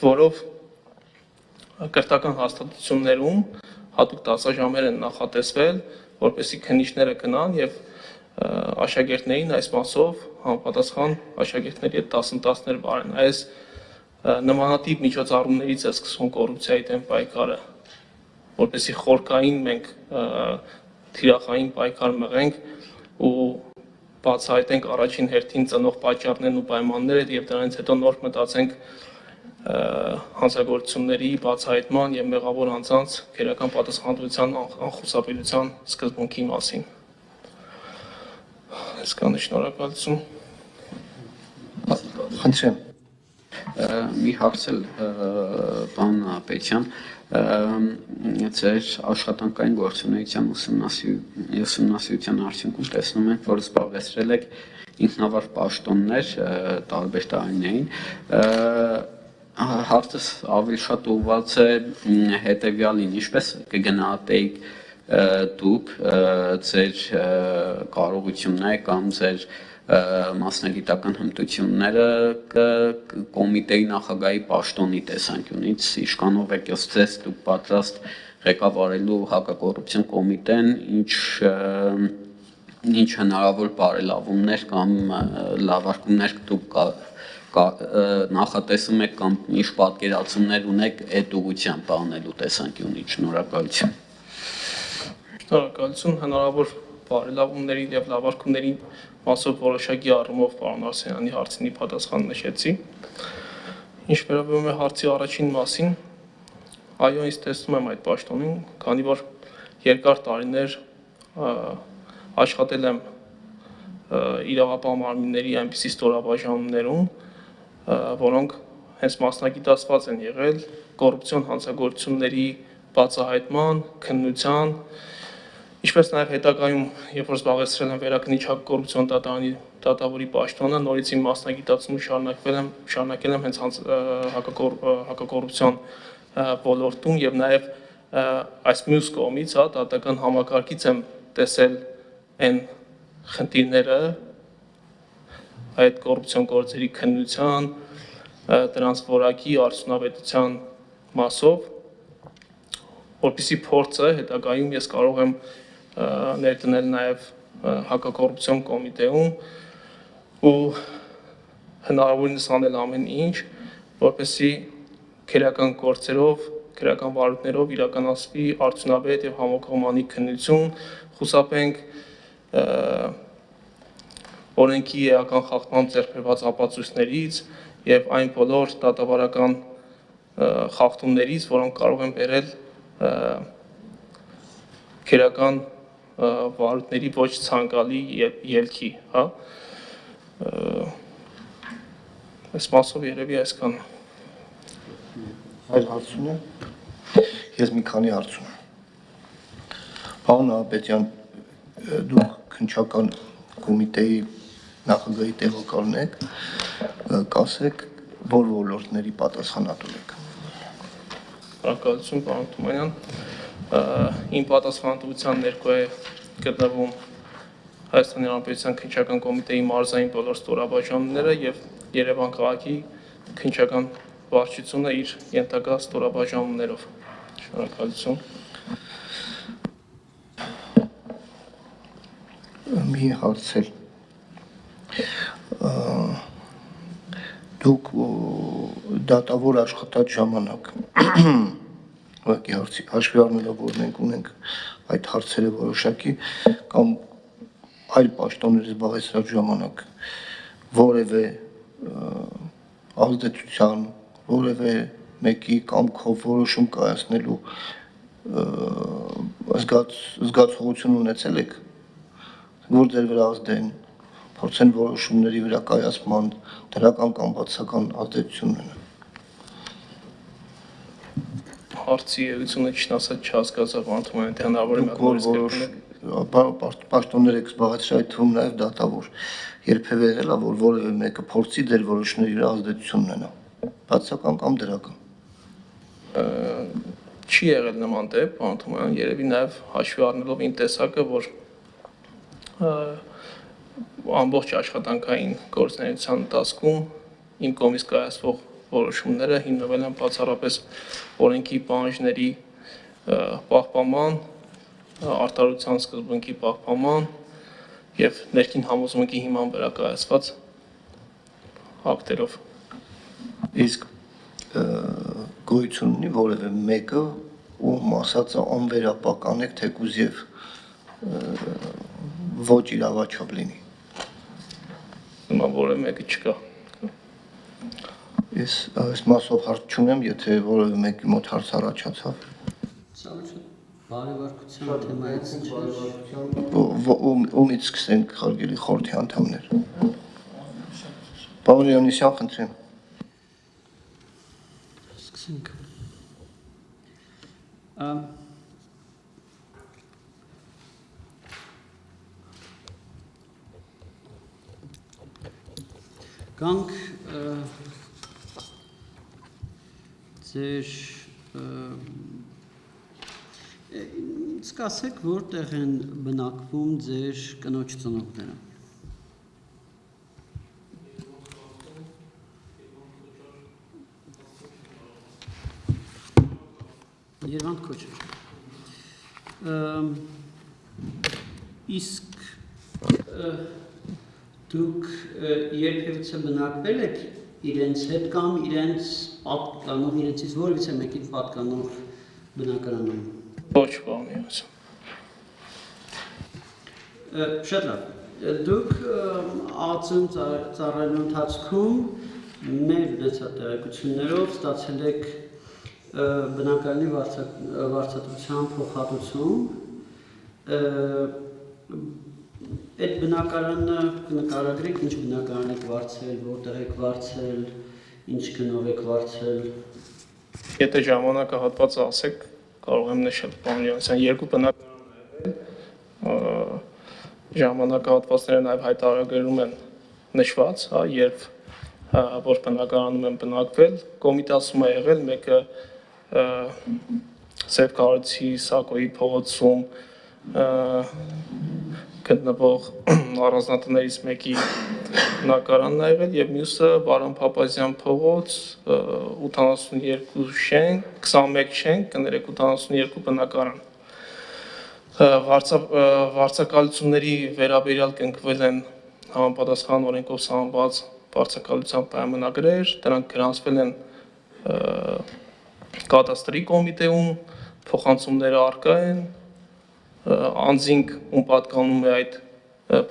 որով կրթական հաստատություններում հատուկ դասաժամեր են նախատեսվել, որպեսզի քննիչները գնան եւ աշակերտներին այս մասով համապատասխան աշակերտների հետ դասընթացներ վարեն։ Այս նմանատիպ միջոցառումներից է սկսվում կոռուպցիայի դեմ պայքարը, որպեսզի խորքային մենք թիրախային պայքար մղենք ու բացահայտենք առաջին հերթին ծնող պատճառներն ու պայմանները եւ դրանից հետո նոր մտածենք հանցագործությունների բացահայտման եւ մեղավոր անձանց քերական պատասխանատվության անխուսափելիության սկզբունքի մասին։ Այսքանը, շնորհակալություն։
Խնդրեմ։
Մի հարց էլ պարոն Ապետյան, ձեր աշխատանքային գործունեության ուսումնասիրության արդյունքում տեսնում ենք, որ զբաղեցրել եք ինքնավար պաշտոններ տարբեր տարիներին։ Հարցս ավելի շատ ուղղված է հետևյալին, ինչպես կգնահատեիք դուք ձեր կարողությունները կամ ձեր մասնագիտական հմտությունները կոմիտեի նախագահի պաշտոնի տեսանկյունից, իշխանով եք ձեզ դուք պատրաստ ղեկավարելու հակակոռուպցիոն կոմիտեն, ինչ հնարավոր բարելավումներ կամ լավարկումներ դուք նախատեսում եք կամ ինչ պատկերացումներ ունեք այդ ուղղությամբ անելու տեսանկյունից։ Շնորհակալություն։
Շնորհակալություն, հնարավոր բարելավումների եւ լավարկումների մասով որոշակի առումով պարոն Արսենյանի հարցինի պատասխան նշեցի։ Ինչ վերաբերում է հարցի առաջին մասին, այո, ինձ տեսնում եմ այդ պաշտոնին, քանի որ երկար տարիներ աշխատել եմ իրավապահ մարմինների այնպիսի ստորաբաժանումներում, որոնք հենց մասնագիտացված են եղել կոռուպցիոն հանցագործությունների բացահայտման, քննության, ինչպես նաև հետագայում, երբ որ զբաղեցրել եմ վերաքննիչ հակակոռուպցիոն դատարանի դատավորի պաշտոնը, նորից իմ մասնագիտացումը շարունակել եմ հենց հակակոռուպցիոն ոլորտում եւ նաև այս մյուս կողմից, դատական համակարգից եմ տեսել այն խնդիրները, այդ կոռուպցիոն գործերի քննության, դրանց որակի արդյունավետության մասով, որպեսզի փորձը հետագայում ես կարող եմ ներդնել նաև հակակոռուպցիոն կոմիտեում ու հնարավորինս անել ամեն ինչ, որպեսզի քերական գործերով, քերական վարույթներով իրականացվի արդյունավետ եւ համակողմանի քննություն, խուսափենք օրենքի էական խախտման ձեռքբերված ապացույցներից եւ այն բոլոր դատավարական խախտումներից, որոնք կարող են բերել քերական վարույթների ոչ ցանկալի ելքի, հա։ Այս մասով երևի այսքան։
Այլ հարց ունե։ Ես մի քանի հարց ունեմ։ Պարոն Ապետյան, դուք քննչական կոմիտեի նախագահի տեղակալն եք, կասեք, որ ոլորտների պատասխանատու եք։
Շնորհակալություն, պարոն Թումանյան։ Իմ պատասխանատվության ներքո է գտնվում Հայաստանի Հանրապետության քննչական կոմիտեի մարզային բոլոր ստորաբաժանումները եւ Երևան քաղաքի քննչական վարչությունը իր ենթակա ստորաբաժանումներով։ Շնորհակալություն։
Մի հարցել։ Դուք դատավոր աշխատած ժամանակ ուղղակի հաշվի առնելով որ մենք ունենք այդ հարցերը որոշակի կամ այլ պաշտոններ զբաղեցրած ժամանակ որևէ ազդեցության, որևէ մեկի կամքով որոշում կայացնելու զգացողություն ունեցել եք, որ ձեր վրա ազդեն, փորձեն որոշումների վրա կայացման դրական կամ բացական ազդեցություն ունենան։
Հարցի էությունը ճիշտ ասած չհասկացա, Անտոմյան, թե հնարավոր է
պաշտոններ եք զբաղեցրել, այդ թվում նաև դատավոր։ Երբևէ եղել է, որ որևէ մեկը փորձի ձեր որոշումների վրա ազդեցություն ունենա, բացական կամ դրական։
Չի եղել նման դեպ, Անտոմյան, երևի նաև հաշվի առնելով իմ տեսակը, որ ամբողջ աշխատանքային գործունեության ընթացքում իմ կողմից կայացվող որոշումները հիմնվել են բացառապես օրենքի պահանջների պահպանման, արտարության սկզբունքի պահպանման եւ ներքին համոզմունքի հիման վրա կայացված ակտերով։
Իսկ գոյություն ունի որևէ մեկը, ում ասածը անվերապական եք, թեկուզ եւ ոչ իրավաչով լինի։
Նման որևէ մեկը չկա։
Ես այս մասով հարց չունեմ, եթե որևէ մեկի մոտ հարց առաջացավ։
Բարեվարկության թեմայից
Ումից սկսենք հարգելի խորհրդի անդամներ։ Պարոն Հովհաննիսյան, խնդրեմ։
Սկսենք։ Կանք ձեր սկսեք որտեղ են բնակվում ձեր կնոջ ծնողները։ Երևան Քոչար։ Իսկ դուք երբևիցե բնակվել եք իրենց հետ կամ իրենց պատկանող, իրենցից որևիցե մեկին պատկանող բնակարանում։
Ոչ բանից։
Շատ լավ։ Դուք ԱԾ-ում ծառայելու ընթացքում մեր ունեցած տեղեկություններով ստացել եք բնակարանի վարձատրության փոխհատուցում։ Այդ բնակարանը կնկարագրեք, ինչ բնակարան եք վարձել, որտեղ եք վարձել, ինչ գնով եք վարձել։
Եթե ժամանակահատվածը ասեք, կարող եմ նշել, պարոն Հովհաննիսյան, երկու բնակարան ժամանակահատվածները նաև հայտարարագրում են նշված, հա, երբ որ բնակարանում են բնակվել, կոմիտասում է եղել, մեկը Սև Քարոցի Սակոյի փողոցում գտնվող առանձնատներից մեկի բնակարանն է եղել եւ մյուսը Բարոն Փափազյան փողոց 82 շենք, 21 շենք, կներեք 82 բնակարան։ Վարձակալությունների վերաբերյալ կնքվել են համապատասխան օրենքով սահմանված վարձակալության պայմանագրեր, դրանք գրանցվել են կադաստրի կոմիտեում, փոխանցումները առկա են, անձինք ում պատկանում է այդ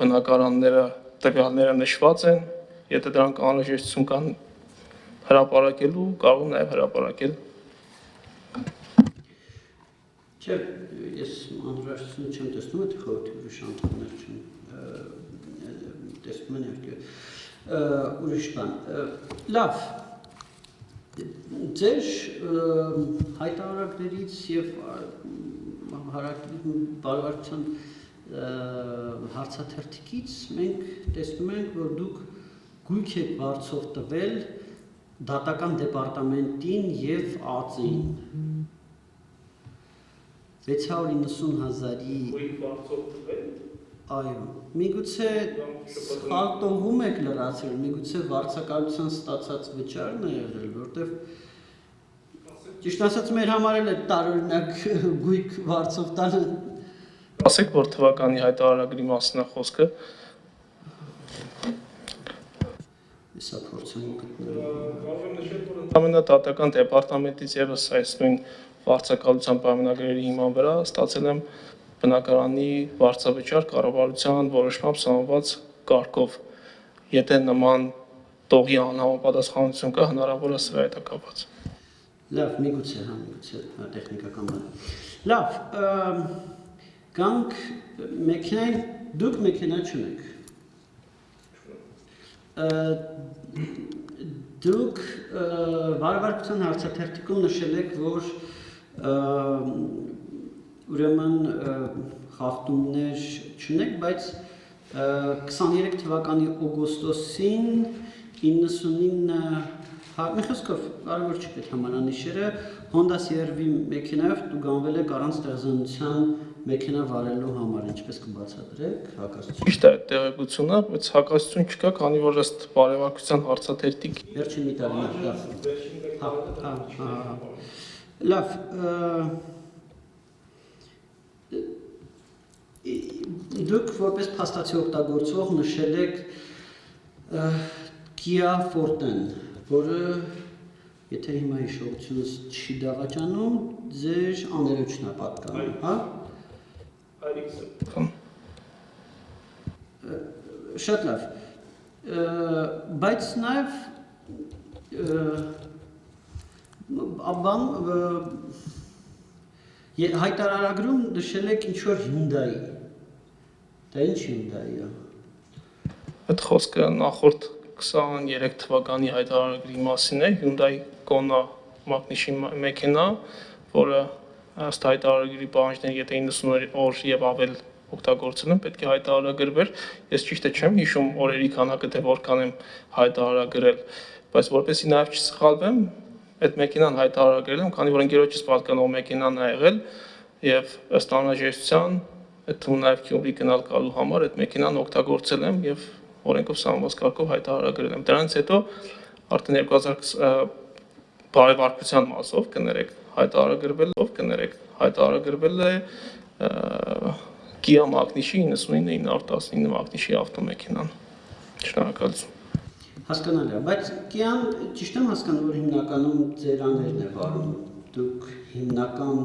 բնակարանները տվյալները նշված են, եթե դրանք անհրաժեշտություն կան հրապարակելու, կարող եմ նաև հրապարակել։
Չէ, ես անհրաժեշտություն չեմ տեսնում, այդ խորհրդի ուրիշ անդամներ չեն տեսնում են երկու ուրիշ բան։ Լավ, ձեր հայտարարություններից եւ բարեվարկության հարցաթերթիկից մենք տեսնում ենք, որ դուք գույք եք բարձով տվել դատական դեպարտամենտին եւ ԱԾ-ին։ 690,000-ի այո, միգուցե խալտովում եք լրացրել, միգուցե վարձակալության ստացած վճարն է եղել, որտեվ ճիշտ ասած մեր համար էլ է տարօրինակ գույք վարձով տալը։
Ասեք, որ թվականի հայտարարագրի մասին է խոսքը։
Սա փորձում գտնել։
Ամենատատական դեպարտամենտից եւս այս նույն վարձակալության պայմանագրերի հիման վրա ստացել եմ բնակարանի վարձավճար կառավարության որոշմամբ սահմանված կարգով։ Եթե նման տողի անհամապատասխանություն կա, հնարավոր է սրա հետ կապված։
Լավ, միգուցե տեխնիկական բան։ Լավ, գանք մեքենային, դուք մեքենա չունեք։ Դուք վարվարկության հարցաթերթիկում նշել եք, որ ուրեմն խախտումներ չունեք, բայց 23 թվականի օգոստոսին 99 մի խոսքով կարևոր չի պետք համանանիշերը Honda CR-V մեքենայով տուգանվել եք առանց տեղազանության մեքենա վարելու համար, ինչպես կբացատրեք հակասություն։
Ճիշտ է այդ տեղեկությունը, բայց հակասություն չկա, քանի որ ըստ բարեվարկության հարցաթերթիկ
Վերջին մի տարի լավ, դուք որպես փաստացի օգտագործող նշել եք Kia Forte-ն, որը եթե հիմա հիշողությունս չի դավաճանում, ձեր աներոջն է պատկանում, հա? Շատ լավ, բայց նաև հայտարարագրում նշել եք ինչ-որ Hyundai, դա ինչ Hyundai է?
Այդ խոսքը նախորդ 23 թվականի հայտարարագրի մասին է, Hyundai Kona մակնիշի մեքենա, որը ըստ հայտարարագրի պահանջների եթե 90 օր եւ ավել օգտագործել եմ, պետք է հայտարարագրվեր, ես ճիշտ չեմ հիշում օրերի քանակը, թե որքան եմ հայտարարագրել, բայց որպեսզի նաեւ չսխալվեմ, այդ մեքենան հայտարարագրել եմ, քանի որ ընկերոջս պատկանող մեքենան է եղել եւ ըստ անհրաժեշտության, այդ թվում նաեւ Գյումրի գնալ գալու համար այդ մեքենան օգտագործել եմ եւ օրենքով սահմանված կարգով հայտարարագրել եմ։ Դրանից հետո արդեն 2020 բարեվարկության մասով կներեք հայտարարագրվել է Kia մակնիշի 99919 մակնիշի ավտոմեքենան։ Շնորհակալություն։
Հասկանալի է, բայց Kia-ն ճիշտ եմ հասկանում, որ հիմնականում ձեր աներն է վարում, դուք հիմնական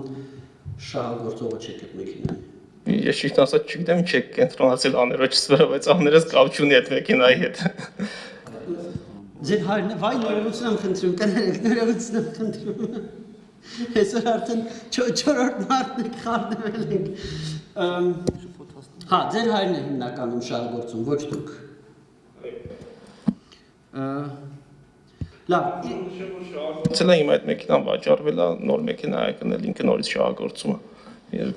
շահագործողը չեք այդ մեքենայի։
Ես ճիշտ ասած չգիտեմ ինչ եք կենտրոնացել աներոջս վրա, բայց աներս կապ չունի այդ մեքենայի հետ։
Ձեր հայրն է, վայ նորություն եմ խնդրում, կներեք, նորություն եմ խնդրում։ Այսօր արդեն 4-րդ մարտն եք խառնվել ենք։ Հա, ձեր հայրն է հիմնականում շահագործում, ոչ դուք։ Լավ։
Ցելա հիմա այդ մեքենան վաճառվել է, նոր մեքենա է կնել, ինքը նորից շահագործում է։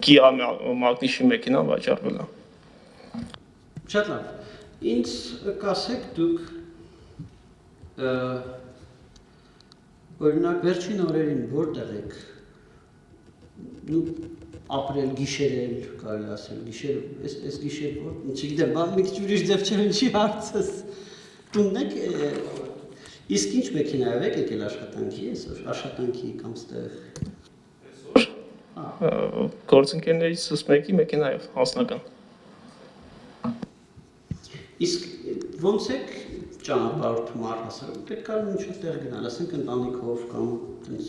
Kia մակնիշի մեքենան վաճառվել է։
Շատ լավ։ Ինձ կասեք դուք օրինակ վերջին օրերին որտեղ եք ապրել, գիշերել, կարելի ասել, գիշեր, այս գիշեր որ, չգիտեմ, բան մի քիչ ուրիշ ձև չէ, ինչի հարցս։ Տունն եք, իսկ ինչ մեքենայով եք եկել աշխատանքի այսօր, աշխատանքի կամ ստեղ։
Գործընկերներիցս մեկի մեքենայով անձնական։
Իսկ ոնց եք ճանապարհորդում առհասարակ, պետք է ինչ-որ տեղ գնալ, ասենք ընտանիքով կամ տենց։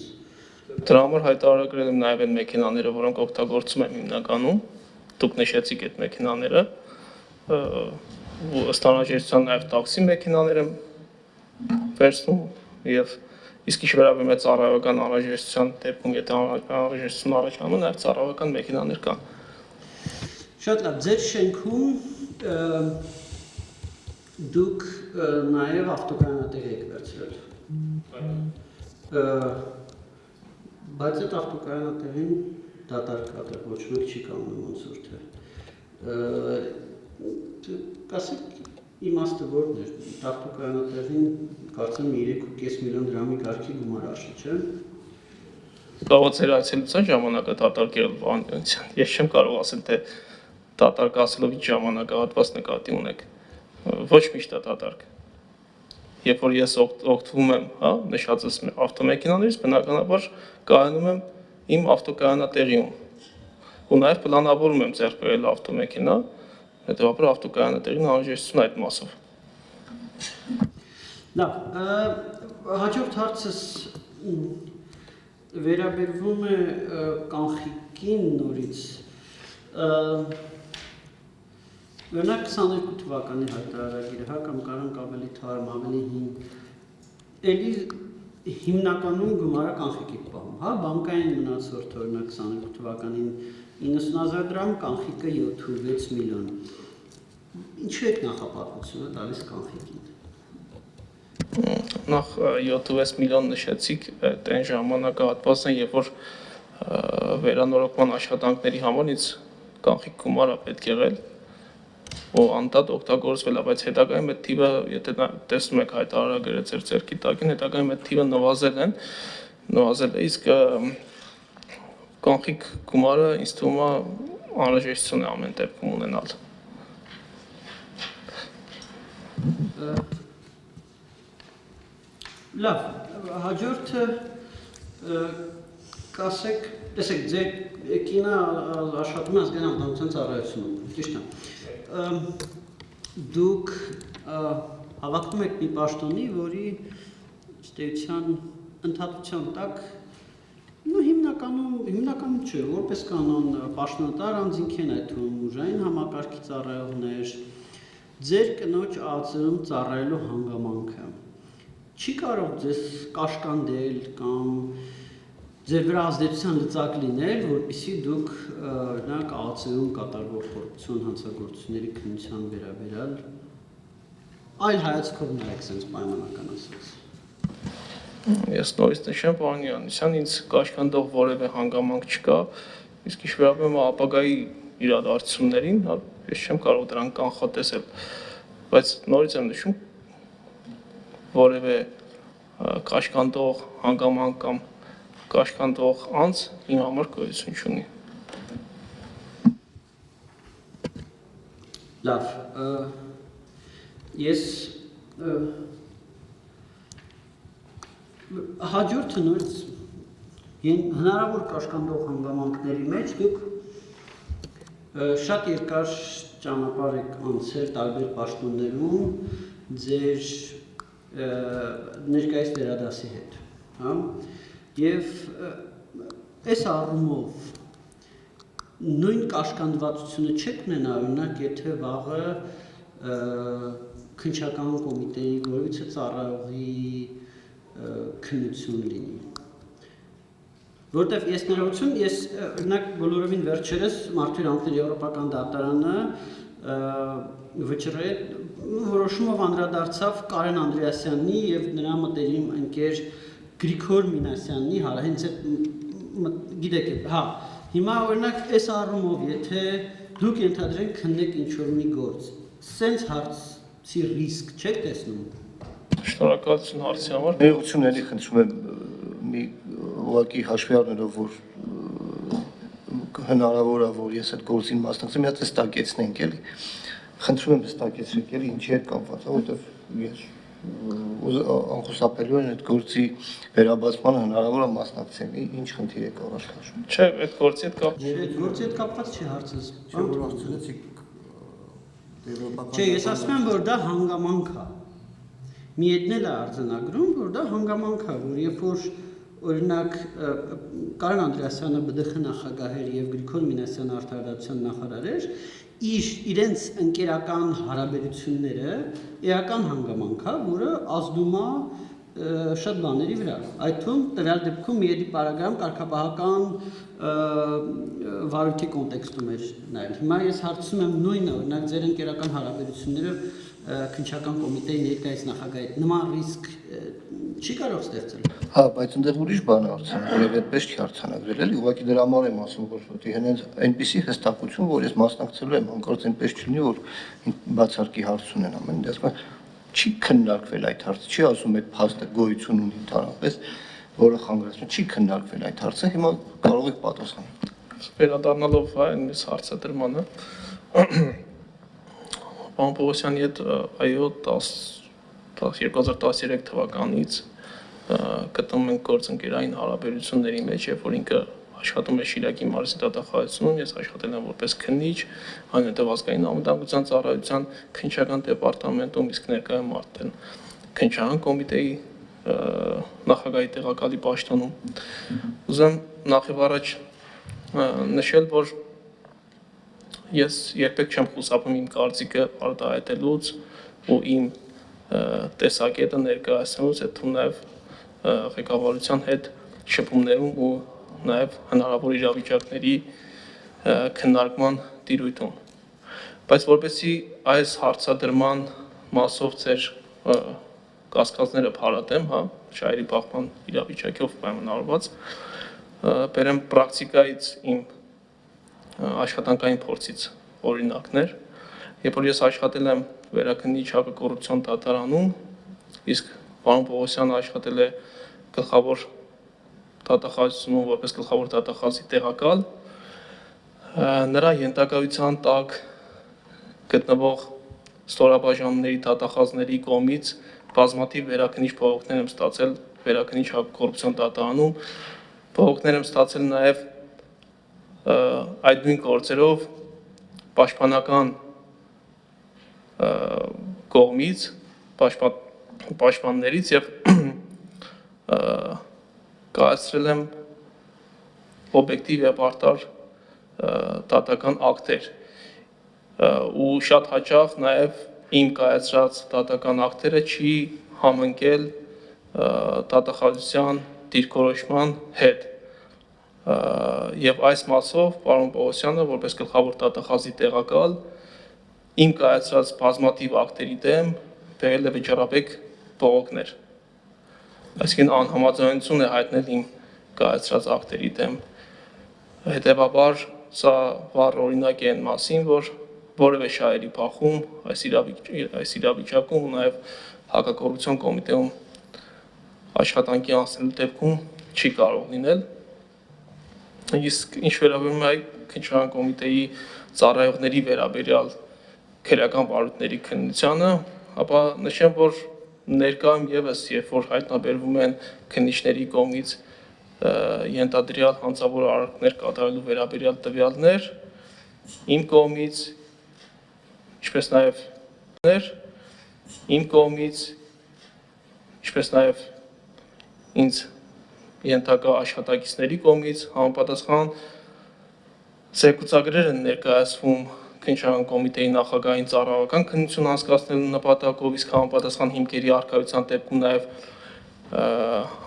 Դրա համար հայտարարագրել եմ նաև այն մեքենաները, որոնք օգտագործում եմ հիմնականում, դուք նշեցիք այդ մեքենաները, ըստ անհրաժեշտության նաև տաքսի մեքենաներ եմ վերցնում եւ իսկ ինչ վերաբերում է ծառայական անհրաժեշտության դեպքում, եթե անհրաժեշտություն առաջանում, նաև ծառայական մեքենաներ կան։
Շատ լավ, ձեր շենքում դուք նաև ավտոկայանատեղ եք վերցրել։ Բայց այդ ավտոկայանատեղին դատարկատեղ ոչ մեկ չի կանգնում ոնց որ թե։ Կասեք իմաստը որն է, ավտոկայանատեղին կարծեմ 3.5 միլիոն դրամի կարգի գումար արժի, չէ՞։
Կարող է այցելության ժամանակը դատարկ եղել Վանյանցյան։ Ես չեմ կարող ասել, թե դատարկ ասելով ինչ ժամանակահատված նկատի ունեք։ Ոչ միշտ է դատարկ։ Երբ որ ես օգտվում եմ, հա, նշածս ավտոմեքենաներից, բնականաբար կայանում եմ իմ ավտոկայանատեղիում։ Ու նաև պլանավորում եմ ձեռք բերել ավտոմեքենա, հետևաբար ավտոկայանատեղին անհրաժեշտություն այդ մասով։
Լավ, հաջորդ հարցս վերաբերվում է կանխիկին նորից։ Օրինակ 22 թվականի հայտարարագիրը, հա, կամ կարանք ավելի թարմ, ավելի հին, էլի հիմնականում գումարը կանխիկի պահում, հա, բանկային մնացորդ օրինակ 22 թվականին 90,000 դրամ, կանխիկը 7.6 միլիոն։ Ինչու եք նախապատվությունը տալիս կանխիկին։
Նախ 7.6 միլիոն նշեցիք, այդ այն ժամանակահատվածն է, երբ որ վերանորոգման աշխատանքների համար ինձ կանխիկ գումար է պետք եղել, ու անդադ օգտագործվել է, բայց հետագայում այդ թիվը, եթե տեսնում եք հայտարարագրերը ձեր ձեռքի տակին, հետագայում այդ թիվը նվազել է, իսկ կանխիկ գումարը ինձ թվում է անհրաժեշտություն է ամեն դեպքում ունենալ։
Լավ, հաջորդը կասեք, տեսեք, ձեր կինը աշխատում է ազգային անվտանգության ծառայությունում, ճիշտ է։ Դուք հավակնում եք մի պաշտոնի, որի ստեյության ընդհատության տակ հիմնականում չէ, որպես կանոն պաշտոնատար անձինք են այդ ուժային համակարգի ծառայողներ, ձեր կնոջ ԱԱԾ-ում ծառայելու հանգամանքը չի կարող ձեզ կաշկանդել կամ ձեր վրա ազդեցության լծակ լինել, որպեսզի դուք օրինակ ԱԱԾ-ում կատարվող կոռուպցիոն հանցագործությունների քննության վերաբերյալ այլ հայացքով նայեք sense պայմանական ասած։
Ես նորից նշեմ, պարոն Յանիսյան, ինձ կաշկանդող որևէ հանգամանք չկա, իսկ ինչ վերաբերում է ապագայի իրադարձություններին, ես չեմ կարող դրանք կանխատեսել, բայց նորից եմ նշում, որևէ կաշկանդող հանգամանք կամ կաշկանդող անձ իմ համար գոյություն չունի։
Լավ, ես հաջորդը նորից հնարավոր կաշկանդող հանգամանքների մեջ դուք շատ երկար ճանապարհ եք անցել տարբեր պաշտոններում ձեր ներկայիս վերադասի հետ, հա, եւ այս առումով նույն կաշկանդվածությունը չեք ունենա, օրինակ, եթե վաղը քննչական կոմիտեի որևիցե ծառայողի քննություն լինի։ Որտեվ ես ներողություն, ես օրինակ բոլորովին վերջերս Մարդու իրավունքների եվրոպական դատարանը վճռել որոշումով անդրադարձավ Կարեն Անդրեասյանի եւ նրա մտերիմ ընկեր Գրիգոր Մինասյանի, հա, հենց այդ գիտեք, հա, հիմա օրինակ այս առումով, եթե դուք ենթադրենք քննեք ինչ-որ մի գործ, սենց հարցի ռիսկ չեք տեսնում։
Շնորհակալություն հարցի համար։
Ներողություն էլի խնդրում եմ մի ուղղակի հաշվի առնելով, որ հնարավոր է, որ ես այդ գործին մասնակցեմ, միած ստակեցնենք էլի։ Խնդրում եմ ստակեցրեք էլի ինչի հետ կապված է, որովհետև ես անխուսափելու եմ այդ գործի վերաբացմանը հնարավոր է մասնակցեմ, ինչ խնդիր եք առաջխաշում։
Չէ, այդ գործի հետ կապ։
Այդ գործի հետ կապված չի հարցս։
Չէ, որ ասացիք
Չէ, ես ասում եմ, որ դա հանգամանք է։ Մի ետնել է արձանագրում, որ դա հանգամանք է, որ երբ որ օրինակ Կարեն Անդրեասյանը ԲԴԽ նախագահ էր եւ Գրիգոր Մինասյանը արտարադատության նախարար էր, իրենց ընկերական հարաբերությունները էական հանգամանք է, որը ազդում է շատ բաների վրա։ Այդ թվում տվյալ դեպքում մի էդի պարագայում կարգապահական վարույթի կոնտեքստում էր նայել։ Հիմա ես հարցում եմ նույնը, օրինակ ձեր ընկերական հարաբերությունները քննչական կոմիտեի ներկայիս նախագահի նման ռիսկ չի կարող ստեղծել։
Հա, բայց այնտեղ ուրիշ բան է արձանագրել, այդպես չի արձանագրել, էլի, ուղղակի դրա համար եմ ասում, որ որտի հենց այնպիսի հստակություն, որ ես մասնակցելու եմ, հանկարծ այնպես չլինի, որ բացարկի հարց ունենամ, այնպես չի քննարկվել այդ հարցը, չի ասում այդ փաստը գոյություն ունի ընդհանրապես, որը խանգարեցնում չի քննարկվել այդ հարցը, հիմա կարող եք պատասխանել։
Վերադառնալով այն հարցադրմանը, պարոն Պողոսյանի հետ այո 2013 թվականից գտնում ենք գործընկերային հարաբերությունների մեջ, երբ որ ինքը աշխատում է Շիրակի մարզի դատախազությունում, ես աշխատել եմ որպես քննիչ, այնուհետև ազգային անվտանգության ծառայության քննչական դեպարտամենտում, իսկ ներկայում արդեն քննչական կոմիտեի նախագահի տեղակալի պաշտոնում։ Ուզում նախ եւ առաջ նշել, որ ես երբեք չեմ խուսափում իմ կարծիքը արտահայտելուց ու իմ տեսակետը ներկայացնելուց, այդ թվում նաև ղեկավարության հետ շփումներում ու նաև հնարավոր իրավիճակների քննարկման տիրույթում։ Բայց որպեսզի այս հարցադրման մասով ձեր կասկածները փարատեմ, հա, շահերի պահպան իրավիճակով պայմանավորված, բերեմ պրակտիկայից իմ աշխատանքային փորձից օրինակներ, երբ որ ես աշխատել եմ վերաքննիչ հակակոռուպցիոն դատարանում, իսկ պարոն Պողոսյանը աշխատել է գլխավոր դատախազությունում որպես գլխավոր դատախազի տեղակալ, նրա ենթակայության տակ գտնվող ստորաբաժանումների դատախազների կողմից բազմաթիվ վերաքննիչ փողոքներ եմ ստացել վերաքննիչ հակակոռուպցիոն դատարանում, փողոքներ եմ ստացել նաև այդ նույն գործերով պաշտպանական կողմից, պաշտպաններից եւ կայացրել եմ օբյեկտիվ եւ արտար դատական ակտեր ու շատ հաճախ նաեւ իմ կայացրած դատական ակտերը չի համընկել դատախազության դիրքորոշման հետ եւ այս մասով պարոն Պողոսյանը որպես գլխավոր դատախազի տեղակալ իմ կայացրած բազմաթիվ ակտերի դեմ բերել է վճռաբեկ բողոքներ այսինքն անհամաձայնություն է հայտնել իմ կայացրած ակտերի դեմ հետեւաբար սա վառ օրինակ է այն մասին որ որևէ շահերի փախում այս իրավիճակում ու նաև հակակոռուպցիոն կոմիտեում աշխատանքի անցնելու դեպքում չի կարող լինել իսկ ինչ վերաբերում է քննչական կոմիտեի ծառայողների վերաբերյալ քրեական վարույթների քննությանը ապա նշեմ որ ներկայում եւս երբ որ հայտնաբերվում են քննիչների կողմից ենթադրյալ հանցավոր արարքներ կատարելու վերաբերյալ տվյալներ իմ կողմից ինչպես նաև իմ կողմից ինչպես նաև ինձ ենթակա աշխատակիցների կողմից համապատասխան զեկուցագրեր են ներկայացվում քննչական կոմիտեի նախագահային ծառայական քննություն անցկացնելու նպատակով իսկ համապատասխան հիմքերի առկայության դեպքում նաև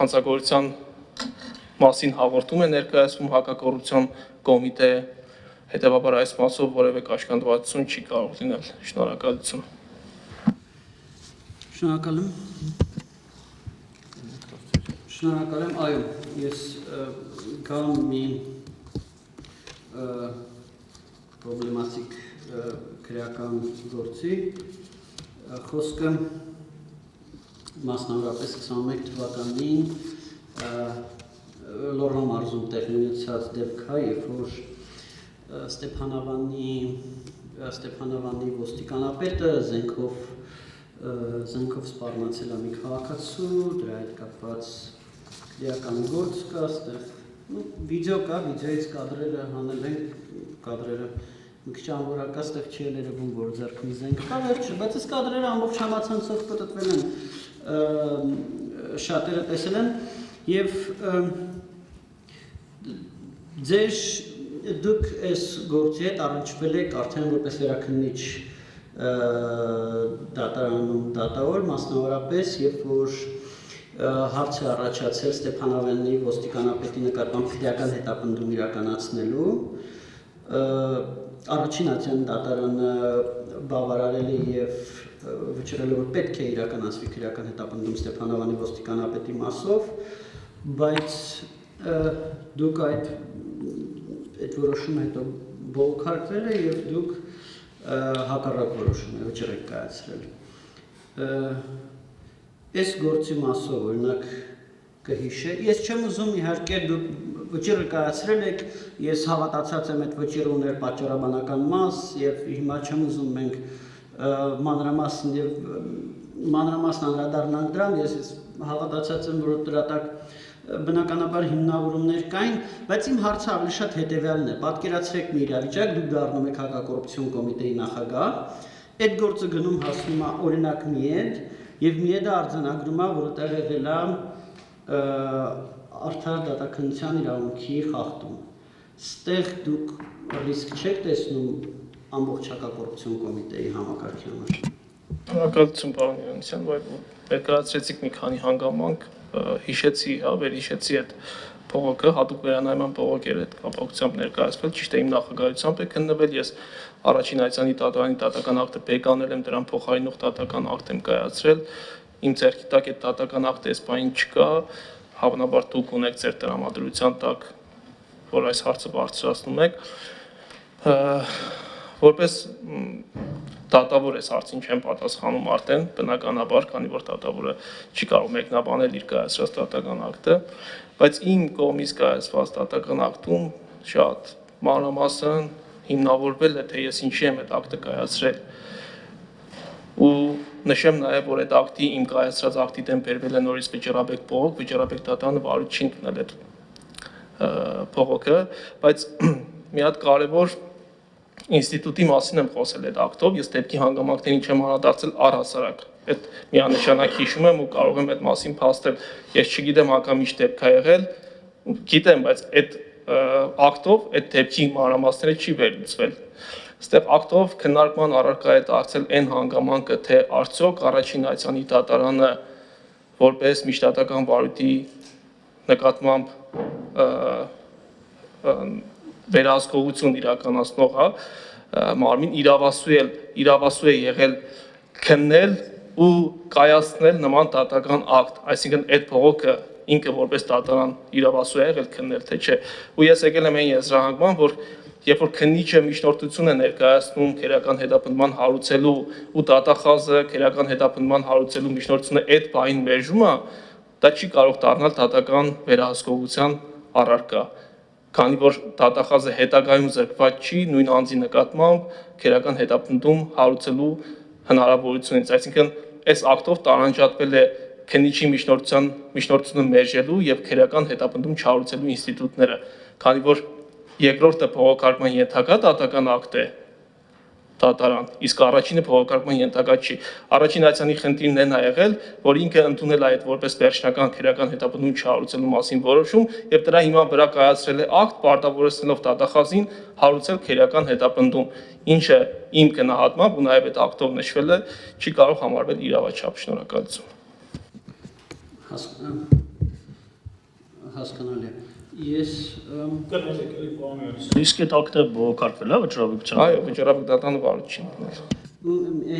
հանցագործության մասին հաղորդում է ներկայացվում հակակոռուպցիոն կոմիտե հետեւաբար այս մասով որևէ կաշկանդվածություն չի կարող լինել շնորհակալություն
Շնորհակալ եմ այո ես կամ մի պրոբլեմատիկ քրեական գործի խոսքը մասնավորապես 21 թվականին Լոռու մարզում տեղի ունեցած դեպք է, երբ որ Ստեփանավանի ոստիկանապետը զենքով սպառնացել է մի քաղաքացու, դրա հետ կապված քրեական գործ կա, այստեղ վիդեո կա, վիդեոից կադրերը հանել են, կադրերը մի քիչ անորակա, այստեղ չի երևում, որ ձեռքում զենք կա, վերջը, բայց այս կադրերը ամբողջ համացանցով պտտվել են, շատերը տեսել են եւ դուք այս գործի հետ առնչվել եք արդեն որպես վերաքննիչ դատարանում դատավոր, մասնավորապես, երբ որ հարց է առաջացել Ստեփանավանի ոստիկանապետի նկատմամբ քրեական հետապնդում իրականացնելու, առաջին ատյան դատարանը բավարարել է եւ վճռել է որ պետք է իրականացվի քրեական հետապնդում Ստեփանավանի ոստիկանապետի մասով, բայց դուք այդ որոշումը հետո բողոքարկվել է եւ դուք հակառակ որոշում վճռ եք կայացրել։ Այս գործի մասով օրինակ կհիշե։ Ես չեմ ուզում իհարկե դուք վճիռը կայացրել եք, ես հավատացած եմ այդ վճիռը ուներ պատճառաբանական մաս եւ հիմա չեմ ուզում մենք մանրամասն անդրադառնանք դրան, ես հավատացած եմ, որ դրա տակ բնականաբար հիմնավորումներ կային, բայց իմ հարցը ավելի շատ հետևյալն է. պատկերացրեք մի իրավիճակ, դուք դառնում եք հակակոռուպցիոն կոմիտեի նախագահ, այդ գործը գնում հասնում է օրինակ Միեդ, եւ Միեդը արձանագրում է, որ այդտեղ եղել է արդար դատաքննության իրավունքի խախտում։ Ստեղ դուք ռիսկ չեք տեսնում ամբողջ հակակոռուպցիոն կոմիտեի համակարգի համար։
Շնորհակալություն պարոն Իրանցյան, որ ներկայացրեցիք մի քանի հանգամանք, հիշեցի, վերհիշեցի այդ փողոքը, հատուկ վերանայման փողոք էր այդ կապակցությամբ ներկայացվել, ճիշտ է իմ նախագահությամբ է քննվել, ես առաջին այցանի դատարանի դատական ակտը բեկանել եմ, դրան փոխարինող դատական ակտ եմ կայացրել, իմ ձեռքի տակ այդ դատական ակտը այսպայն չկա, հավանաբար դուք ունեք ձեր տրամադրության տակ, որ այս հարցը բարձրացնում եք, որպես դատավոր այս հարցին չեմ պատասխանում արդեն, բնականաբար, քանի որ դատավորը չի կարող մեկնաբանել իր կայացրած դատական ակտը, բայց իմ կողմից կայացված դատական ակտում շատ մանրամասն հիմնավորվել է, թե ես ինչի եմ այդ ակտը կայացրել։ Ու նշեմ նաև, որ այդ ակտի իմ կայացրած ակտի դեմ բերվել է նորից Վճռաբեկ փողոք, Վճռաբեկ դատարանը վարույթ չի ընդունել այդ փողոքը, բայց մի հատ կարևոր ինստիտուտի մասին եմ խոսել այդ ակտով, ես դեպքի հանգամանքներին չեմ անդրադարձել առհասարակ, այդ միանշանակ հիշում եմ ու կարող եմ այդ մասին փաստել, ես չգիտեմ անգամ ինչ դեպք է եղել, գիտեմ, բայց այդ ակտով այդ դեպքի մանրամասները չի վերլուծվել, այստեղ ակտով քննարկման առարկա է դարձել այն հանգամանքը, թե արդյոք առաջին այցանի դատարանը որպես միջդատական վարույթի նկատմամբ վերահսկողություն իրականացնող մարմին իրավասու է եղել քննել ու կայացնել նման դատական ակտ, այսինքն այդ փողոքը ինքը որպես դատարան իրավասու է եղել քննել, թե չէ։ Ու ես եկել եմ այն եզրահանգման, որ երբ որ քննիչը միջնորդություն է ներկայացնում քերական հետապնդման հարուցելու ու դատախազը քերական հետապնդման հարուցելու միջնորդությունը այդ բային մերժում է, դա չի կարող դառնալ դատական վերահսկողության առարկա, քանի որ դատախազը հետագայում զրկված չի նույն անձի նկատմամբ քերական հետապնդում հարուցելու հնարավորությունից, այսինքն այս ակտով տարանջատվել է քննիչի միջնորդությունը մերժելու եւ քերական հետապնդում չհարուցելու ինստիտուտները, քանի որ երկրորդը փողոքարկման ենթակա դատական ակտ է դատարան, իսկ առաջինը փողոքարկման ենթակա չի։ Առաջին այցանի խնդիրն է նա եղել, որ ինքը ընդունել է այդ որպես վերջնական քերական հետապնդում չհարուցելու մասին որոշում եւ դրա հիման վրա կայացրել է ակտ, պարտավորեցնելով դատախազին հարուցել քերական հետապնդում, ինչը իմ գնահատմամբ ու նաեւ այդ ակտով նշվել է, չի կարող համարվել իրավաչափ։ Շնորհակալություն։
Հասկանալի է։ Ես
Իսկ այդ ակտը բողոքարկվել է Վճռաբեկության։
Այո, Վճռաբեկ դատարանը վարույթ չի ընդունել։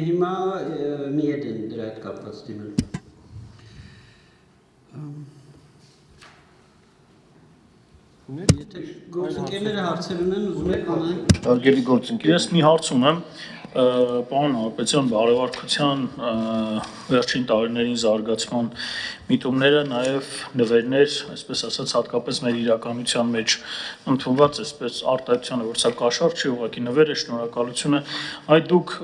հիմա միեդ են դրա հետ կապված դիմել։ Եթե գործընկերները հարցեր ունեն, ուզում եք անեն։
Հարգելի գործընկեր։
Ես մի հարց ունեմ, պարոն Հարապետյան, բարևարկության վերջին տարիներին զարգացման միտումները, նաև նվերներ, այսպես ասած, հատկապես մեր իրականության մեջ ընդունված, այսպես արտահայտությանը, որ սա կաշառք չի, ուղղակի նվեր է, շնորհակալություն է, այդ դուք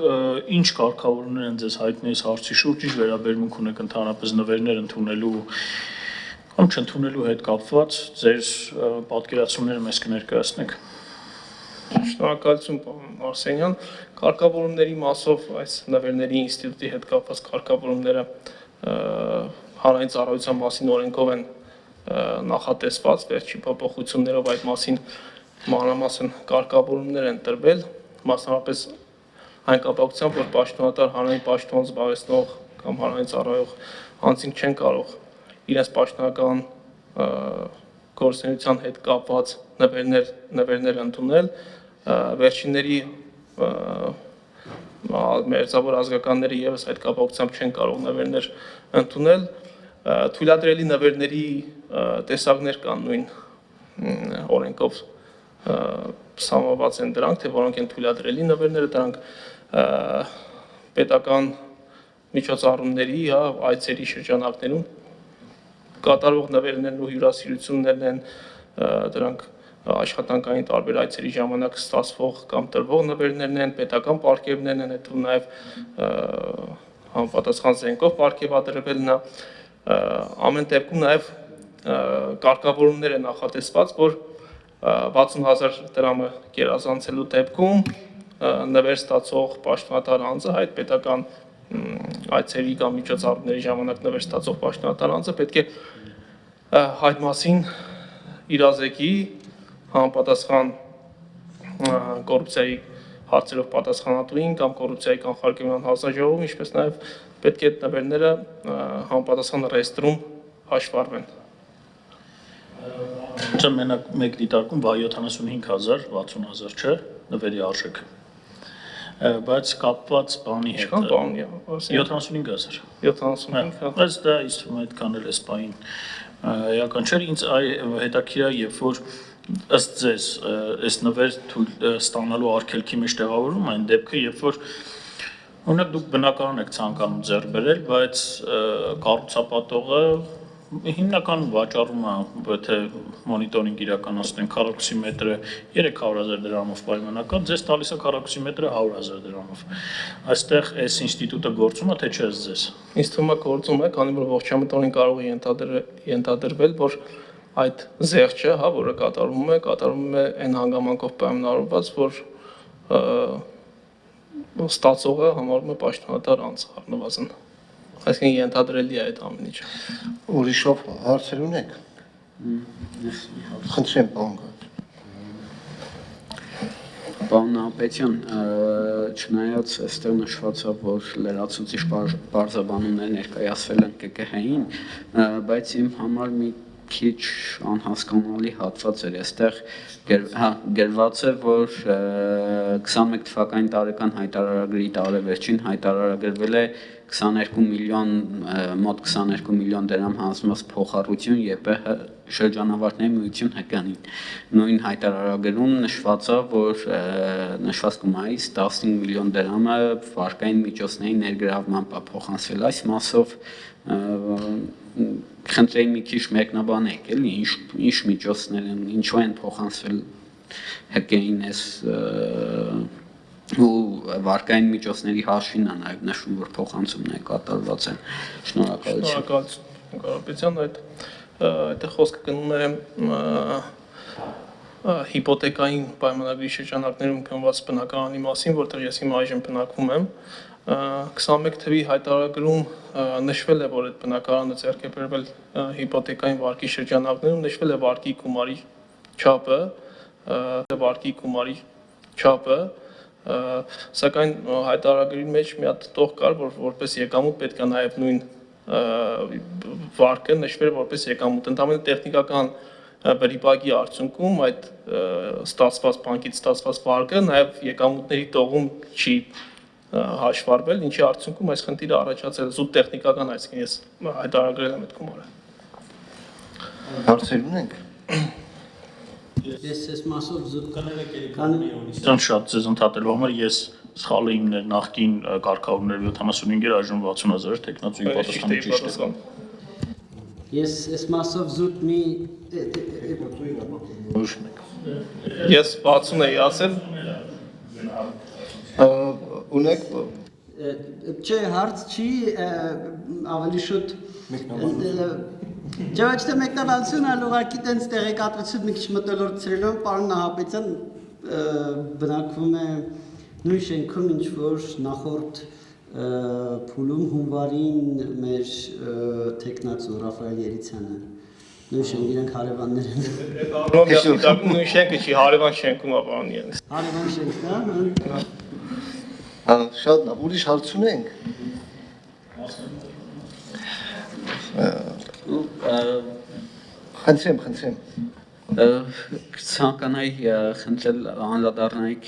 ինչ կարգավորումներ են ձեզ հայտնի այս հարցի շուրջ, ինչ վերաբերմունք ունեք ընդհանրապես նվերներ ընդունելու կամ չընդունելու հետ կապված, ձեր պատկերացումները մեզ կներկայացնեք։
Շնորհակալություն պարոն Արսենյան, կարգավորումների մասով այս նվերների ինստիտուտի հետ կապված կարգավորումները հանրային ծառայության մասին օրենքով են նախատեսված, վերջի փոփոխություններով այդ մասին մանրամասն կարգավորումներ են տրվել, մասնավորապես այն կապակցությամբ, որ պաշտոնատար հանրային պաշտոն զբաղեցնող կամ հանրային ծառայող անձինք չեն կարող իրենց պաշտոնական գործունեության հետ կապված նվերներ ընդունել, վերջինների մերձավոր ազգականները եւս այդ կապակցությամբ չեն կարող նվերներ ընդունել, թույլատրելի նվերների տեսակներ կան նույն օրենքով սահմանված են դրանք, թե որոնք են թույլատրելի նվերները, դրանք պետական միջոցառումների, այցերի շրջանակներում կատարվող նվերներն ու հյուրասիրություններն են, դրանք աշխատանքային տարբեր այցերի ժամանակ ստացվող կամ տրվող նվերներն են, պետական պարգևներն են, հետո նաև համապատասխան զենքով պարգևատրվելն է, ամեն դեպքում նաև կարգավորումներ է նախատեսված, որ 60,000 դրամը գերազանցելու դեպքում նվեր ստացող պաշտոնատար անձը, այդ պետական այցերի կամ միջոցառումների ժամանակ նվեր ստացող պաշտոնատար անձը պետք է այդ մասին իրազեկի համապատասխան կոռուպցիայի հարցերով պատասխանատուին կամ կոռուպցիայի կանխարգելման հանձնաժողովին, ինչպես նաև պետք է այդ նվերները համապատասխան ռեեստրում հաշվառվեն։
Ուրեմն մենակ մեկ դիտարկում 75,000, 60,000 չէ, նվերի արժեքը։ Բայց կապված բանի հետ։
Ինչքան բանի է։
75,000։
75,000։
Բայց դա իստում է այդքան էլ էս բային էական չէր, ինձ հետաքրքիր է, երբ որ ըստ ձեզ այս նվեր ստանալու արգելքի մեջ տեղավորում այն դեպքը, երբ որ օրինակ դուք բնակարան եք ցանկանում ձեռք բերել, բայց կառուցապատողը հիմնական վաճառում է, եթե մոնիտորինգ իրականացնեն քառակուսի մետրը 300,000 դրամով պայմանական, ձեզ տալիս է քառակուսի մետրը 100,000 դրամով։ Այստեղ այս ինստիտուտը գործում է, թե չէ ձեզ։
Ինձ թվում է գործում է, քանի որ ողջամտորին կարող է ենթադրվել, որ այդ զեղչը, հա, որը կատարվում է այն հանգամանքով պայմանավորված, որ ստացողը համարվում է պաշտոնատար անձ առնվազն։ Այսինքն ենթադրելի է այդ ամեն ինչը։
Ուրիշով հարցեր ունեք։ Խնդրեմ, պարոն Գաց։
Պարոն Նահապետյան, չնայած այստեղ նշված է, որ լրացուցիչ պարզաբանումներ ներկայացվել են ԿԿՀ-ին, բայց իմ համար մի քիչ անհասկանալի հատված էր, այստեղ գրված է, որ 21 թվականի տարեկան հայտարարագրի տարեվերջին հայտարարագրվել է 22 միլիոն, մոտ 22 միլիոն դրամ հանձնված փոխառություն ԵՊՀ շրջանավարտների միություն ՀԿ-ին։ Նույն հայտարարագրում նշված է, որ նշված գումարից 15 միլիոն դրամը վարկային միջոցների ներգրավմամբ է փոխանցվել։ Այս մասով խնդրեի մի քիչ մեկնաբանեք, էլի, ինչ միջոցներ են, ինչու են փոխանցվել ՀԿ-ին այս ու վարկային միջոցների հաշվին է նաև նշվում, որ փոխանցումները կատարված են։ Շնորհակալություն։
Շնորհակալություն, Կարապետյան, այդտեղ խոսքը գնում է հիպոթեկային պայմանագրի շրջանակներում գնված բնակարանի մասին, որտեղ ես հիմա այժմ բնակվում եմ, 21 թվականի հայտարարագրում նշվել է, որ այդ բնակարանը ձեռք է բերվել հիպոթեկային վարկի շրջանակներում, նշվել է վարկի գումարի չափը, սակայն հայտարարագրի մեջ մի հատ տող կար, որ որպես եկամուտ պետք է նաև նույն վարկը նշվեր որպես եկամուտ։ Ընդհանրապես տեխնիկական վրիպակի արդյունքում այդ բանկից ստացված վարկը նաև եկամուտների տողում չի հաշվառվել, ինչի արդյունքում այս խնդիրը առաջացել է զուտ տեխնիկական, այսինքն ես հայտարարագրել եմ այդ գումարը։
Հարցեր ունենք։
Ես այս մասով զուտ
կներեք Դրան շատ ձեզ ընդհատելու համար ես սխալը իմն էր նախկին կարգավորներ 75-եր այժմ 60,000 տեխնացուի պատասխանը ճիշտ է։
Ես այս մասով զուտ մի
Ես 60 էի ասել։
Ունեք
Չէ, հարց չի, ավելի շուտ Չէ, ոչ թե մեկնաբանություն, այլ ուղղակի տենց տեղեկատվություն մի քիչ մտոլորտցրելով պարոն Նահապետյան բնակվում է նույն շենքում, ինչ որ նախորդ փուլում հունվարին մեր տեխնացու Ռաֆայել Երիցյանը նույն շենք իրենք հարևաններ են։
Նույն շենքը չի, հարևան շենքում է պարոն Յանիս։
Հարևան շենքն է։
Շատ լավ, ուրիշ հարց ունենք։ Խնդրեմ։
Ցանկանայի խնդրել անդրադառնայիք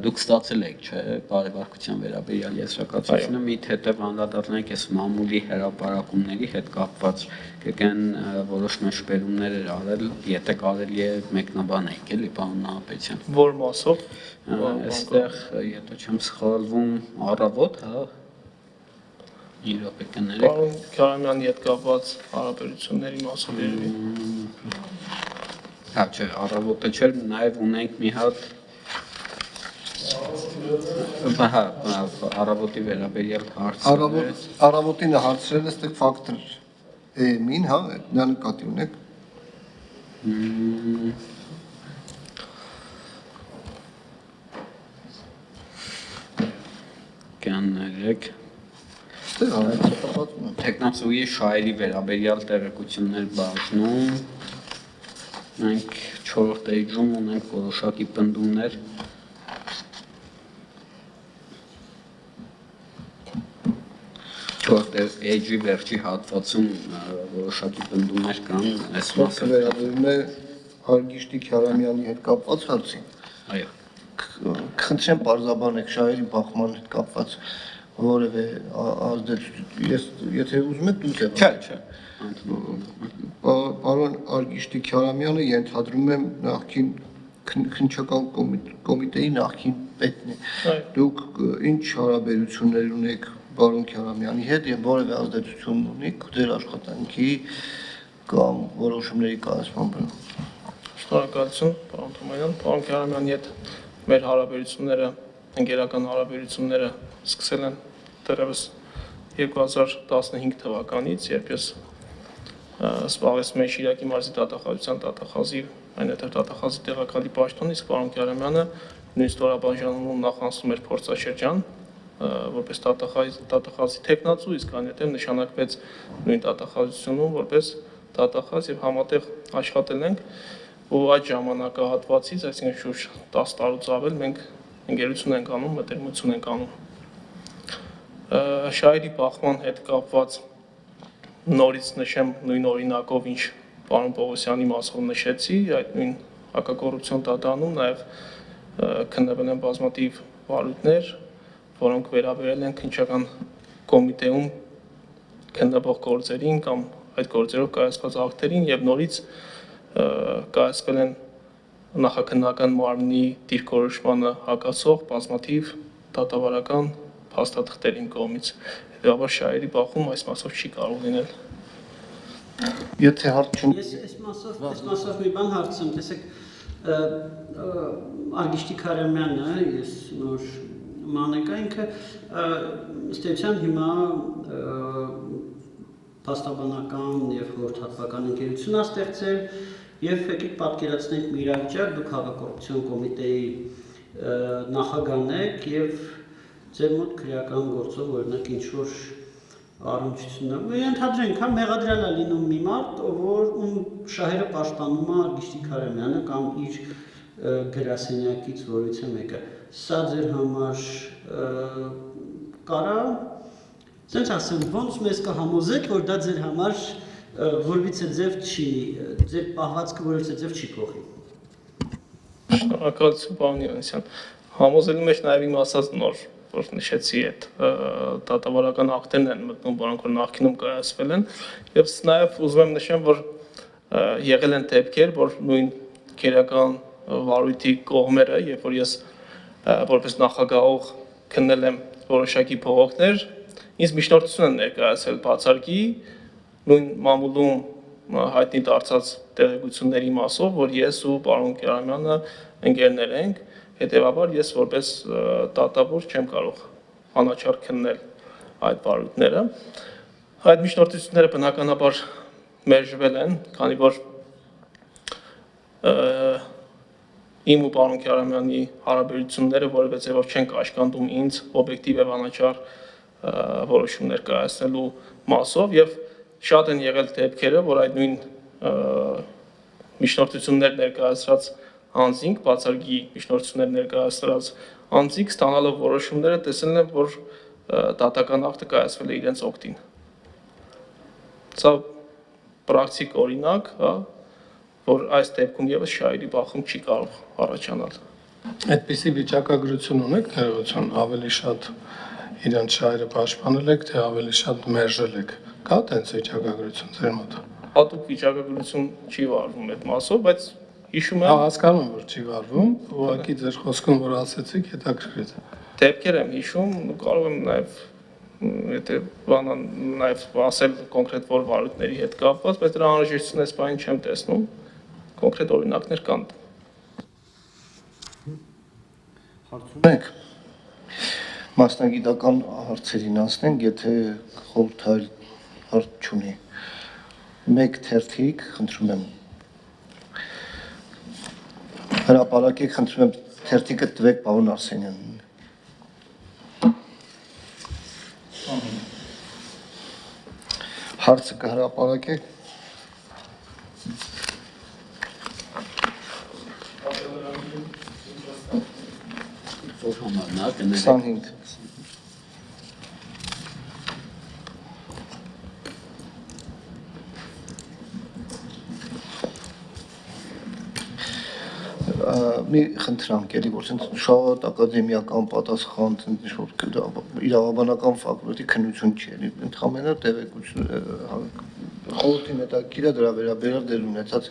դուք ստացել եք, չէ, բարեվարկության վերաբերյալ եզրակացությունը, մի հետև անդրադառնայիք այս մամուլի հրապարակումների հետ կապված կգեն որոշ մեջբերումներ էր արել, եթե կարելի է մեկնաբանեք, էլի պարոն Նահապետյան։
Որ մասով։
Այստեղ, եթե չեմ սխալվում, առավոտ, հա։ իրոք կներեք։
Պարոն Քարամյանի հետ կապված հարաբերությունների մասով երևի։
Հա, չէ, առավոտը չէր, նաև ունենք մի հատ հա, առավոտի վերաբերյալ հարցը։
Առավոտինը հարցրել է ստեղ ֆակտոր մին, հա, նա նկատի ունեք։
Կաներեք
Ստեղ հարցրել է։
Տեխնացուի շահերի վերաբերյալ տեղեկություններ բաժնում մենք 4-րդ էջում ունենք որոշակի պնդումներ 4-րդ էջի վերջի հատվածում որոշակի պնդումներ կան այս
Խոսքը վերաբերում է Արգիշտի Քյարամյանի հետ կապված հարցին։
այո
Խնդրեմ պարզաբանեք շահերի բախման հետ կապված որևէ ազդեցություն։ Ես եթե ուզում եք դուք եք։
Չէ
Պարոն Արգիշտի Քյարամյանը ենթադրում եմ նախկին քննչական կոմիտեի նախկին պետն է։ Դուք ինչ հարաբերություններ ունեք պարոն Քյարամյանի հետ եւ որևէ ազդեցություն ունեք ձեր աշխատանքի կամ որոշումների կայացման վրա։
Շնորհակալություն, պարոն Թոմանյան։ Պարոն Քյարամյանի հետ մեր հարաբերությունները, ընկերական հարաբերությունները սկսել են դեռևս 2015 թվականից, երբ ես զբաղեցնում էի Շիրակի մարզի դատախազության դատախազի, այնուհետև դատախազի տեղակալի պաշտոնը, իսկ պարոն Քյարամյանը նույն ստորաբաժանում նախանցում էր փորձաշրջան, որպես դատախազի տեխնացու, իսկ այնուհետև նշանակվեց նույն դատախազությունում որպես դատախազ եւ համատեղ աշխատել ենք, ու այդ ժամանակահատվածից, այսինքն շուրջ 10 տարուց ավել մենք ընկերություն ենք անում, մտերմություն ենք անում։ Շահերի բախման հետ կապված նորից նշեմ նույն օրինակով, ինչ պարոն Պողոսյանի մասով նշեցի, այդ նույն հակակոռուպցիոն դատարանում նաև քննվել են բազմաթիվ վարույթներ, որոնք վերաբերել են քննչական կոմիտեում քննվող գործերին կամ այդ գործերով կայացված ակտերին եւ նորից կայացվել են նախաքննական մարմնի դիրքորոշմանը հակասող բազմաթիվ դատավարական փաստաթղթեր իմ կողմից։ Հետևաբար շահերի բախում այս մասով չի կարող լինել։
Եթե հարց չունի։
Ես այս մասով մի բան հարցում, տեսեք, Արգիշտի Քարամյանը, ես նոր մանեկա ինքը ըստ էության հիմա փաստաբանական եւ խորհրդատվական ընկերություն է ստեղծել եւ եկեք պատկերացնենք մի իրավիճակ, դուք հակակոռուպցիոն կոմիտեի նախագահն եք եւ ձեր մոտ քրեական գործով օրինակ ինչ որ առնչությունը ենթադրենք, հա մեղադրյալ է լինում մի մարդ, որ ում շահերը պաշտպանում է Արգիշտի Քարամյանը կամ իր գրասենյակից որից է մեկը։ Սա ձեր համար կարա Սենց ասեմ, ոնց մեզ կհամոզեք, որ դա ձեր համար որևիցե ձև չի, ձեր պահվածքը որևիցե ձև չի փոխի։
Շնորհակալություն, պարոն Յովանեսյան։ Համոզելու մեջ նաև իմ ասած նոր, որ նշեցի այդ դատավարական ակտերն են մտնում, որոնք որ նախկինում կայացվել են, եւ նաև ուզում եմ նշեմ, որ եղել են դեպքեր, որ նույն քերական վարույթի կողմերը, երբ որ ես որպես նախագահող քննել եմ որոշակի փողոցներ, ինձ միջնորդություն են ներկայացել բացարկի նույն մամուլում հայտնի դարձած տեղեկությունների մասով, որ ես ու պարոն Քյարամյանը ընկերներ ենք, հետևաբար ես որպես դատավոր չեմ կարող անաչառ քննել այդ վարույթները։ Այդ միջնորդությունները բնականաբար մերժվել են, քանի որ իմ ու պարոն Քյարամյանի հարաբերությունները որևէ ձևով չեն կաշկանդում ինձ օբյեկտիվ եւ անաչառ որոշումներ կայացնելու մասով եւ շատ են եղել դեպքերը, որ այդ նույն միջնորդություններ ներկայացրած անձինք, բացարկի միջնորդություններ ներկայացրած անձինք ստանալով որոշումները տեսել են, որ դատական ակտը կայացվել է իրենց օգտին։ Սա պրակտիկ օրինակ, հա, որ այս դեպքում եւս շահերի բախում չի կարող առաջանալ։
Այդպիսի վիճակագրություն ունեք ներողություն, ավելի շատ իրենց շահերը պաշտպանել եք, թե ավելի շատ մերժել եք։ Կա տենց վիճակագրություն ձեր մոտ։
Հատուկ վիճակագրություն չի վարվում այդ մասով, բայց հիշում եմ,
հասկանում եմ, որ չի վարվում, ուղղակի ձեր խոսքում որ ասեցիք, հետաքրքիր է։
դեպքեր եմ հիշում, կարող եմ նաև եթե բանը նաև ասել կոնկրետ որ վարույթների հետ կապված, բայց դրա անհրաժեշտություն այս բանին չեմ տեսնում, կոնկրետ օրինակներ կան։
Մենք մասնագիտական հարցերին անցնենք, եթե խորհրդարան հարց չունի։ Մեկ թերթիկ, խնդրում եմ։ Հրապարակեք, խնդրում եմ թերթիկը տվեք պարոն Արսենյանին։ Հարցը կհրապարակեք։
Որ համարն է, կներեք։
25 մի խնդրանք էլի, որ շատ ակադեմիական պատասխան, իրավաբանական ֆակուլտետի քննություն չի էլի, ընդհանրապես տեղեկություն խորհրդի մտակիրը դրա վերաբերյալ դեր ունեցած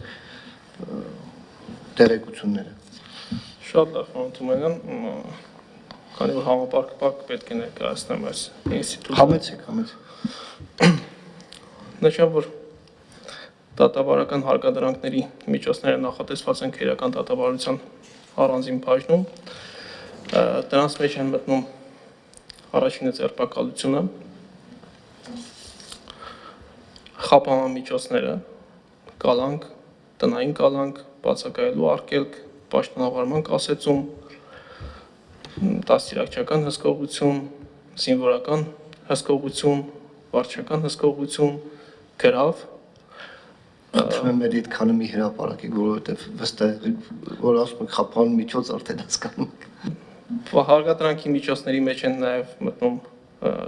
տեղեկությունները։
Շատ լավ, Թումանյան, քանի որ համապարփակ պետք է ներկայացնեմ այս ինստիտուտը։
Համեցեք։
Նշեմ, որ դատավարական հարկադրանքների միջոցները նախատեսված են քերական դատավարության առանձին բաժնում։ Դրանց մեջ են մտնում առաջինը ձերբակալությունը, խափանման միջոցները, կալանք, տնային կալանք, բացակայելու արգելք, պաշտոնավարման կասեցում, դաստիարակչական հսկողություն, զինվորական հսկողություն, վարչական հսկողություն, գրավ։
Խնդրում եմ մեր այդքանը մի հրապարակեք, որովհետև վստահ որ ասում եք խափան միջոց արդեն հասկանում եք։
Հարկադրանքի միջոցների մեջ են նաև մտնում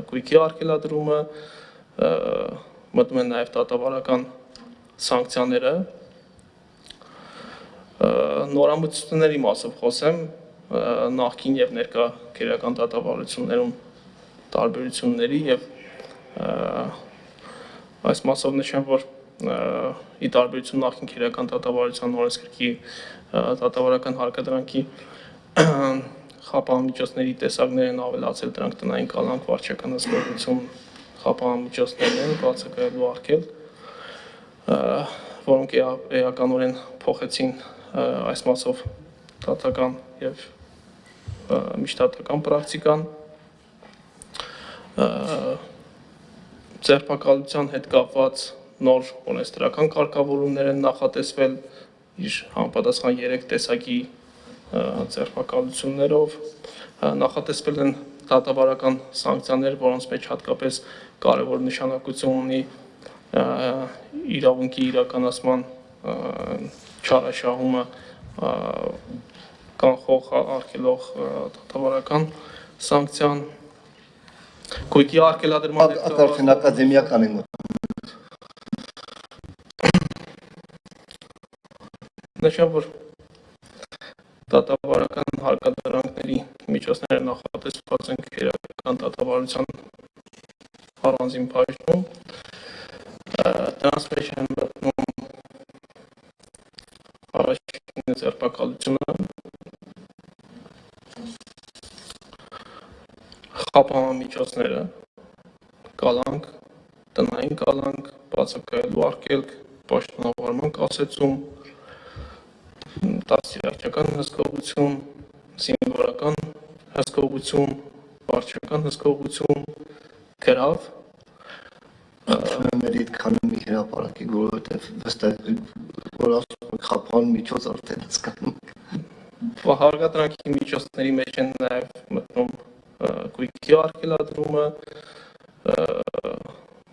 գույքի արգելադրումը, մտնում են նաև դատավարական սանկցիաները, նորամուծությունների մասով խոսեմ, նախկին եւ ներկա քերական դատավարություններում տարբերությունների եւ այս մասով նշեմ, որ ի տարբերություն նախկին քերական դատավարության օրենսգրքի դատավարական հարկադրանքի խափան միջոցների տեսակներ են ավելացել, դրանք տնային կալանք, վարչական հսկողություն, խափան միջոցներն են, բացակայելու արգելք, որոնք էականորեն փոխեցին այս մասով դատական եւ միջդատական պրակտիկան, ձերբակալության հետ կապված նոր օրենսդրական կարգավորումներ են նախատեսվել իր համապատասխան 3 տեսակի ձերբակալություններով, նախատեսվել են դատավարական սանկցիաներ, որոնց մեջ հատկապես կարևոր նշանակություն ունի իրավունքի իրականացման չարաշահումը կանխող արգելող դատավարական սանկցիան, գույքի արգելադրման
Արդեն ակադեմիական են
նշեմ, որ դատավարական հարկադրանքների միջոցները նախատեսված են քերական դատավարության առանձին բաժնում, դրանց մեջ են մտնում առաջինը ձերբակալությունը, խափանման միջոցները, կալանք, տնային կալանք, բացակայելու արգելք, պաշտոնավարման կասեցում, դաստիարակչական հսկողություն, զինվորական հսկողություն, վարչական հսկողություն, գրավ։
Խնդրում եմ մեր այդքանը մի հրապարակեք, որովհետև վստահ որ ասում եք խափան միջոց արդեն հասկանում եք։
Հարկադրանքի միջոցների մեջ են նաև մտնում գույքի արգելադրումը,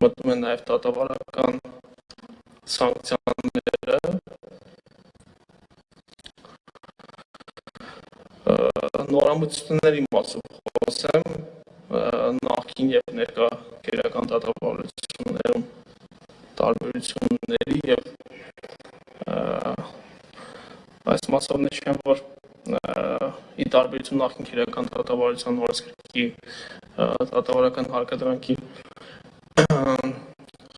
մտնում են նաև դատավարական սանկցիաները, նորամուծությունների մասով խոսեմ, նախկին եւ ներկա քերական դատավարություններում տարբերությունների եւ այս մասով նշեմ, որ ի տարբերություն նախկին քերական դատավարության օրենսգրքի դատավարական հարկադրանքի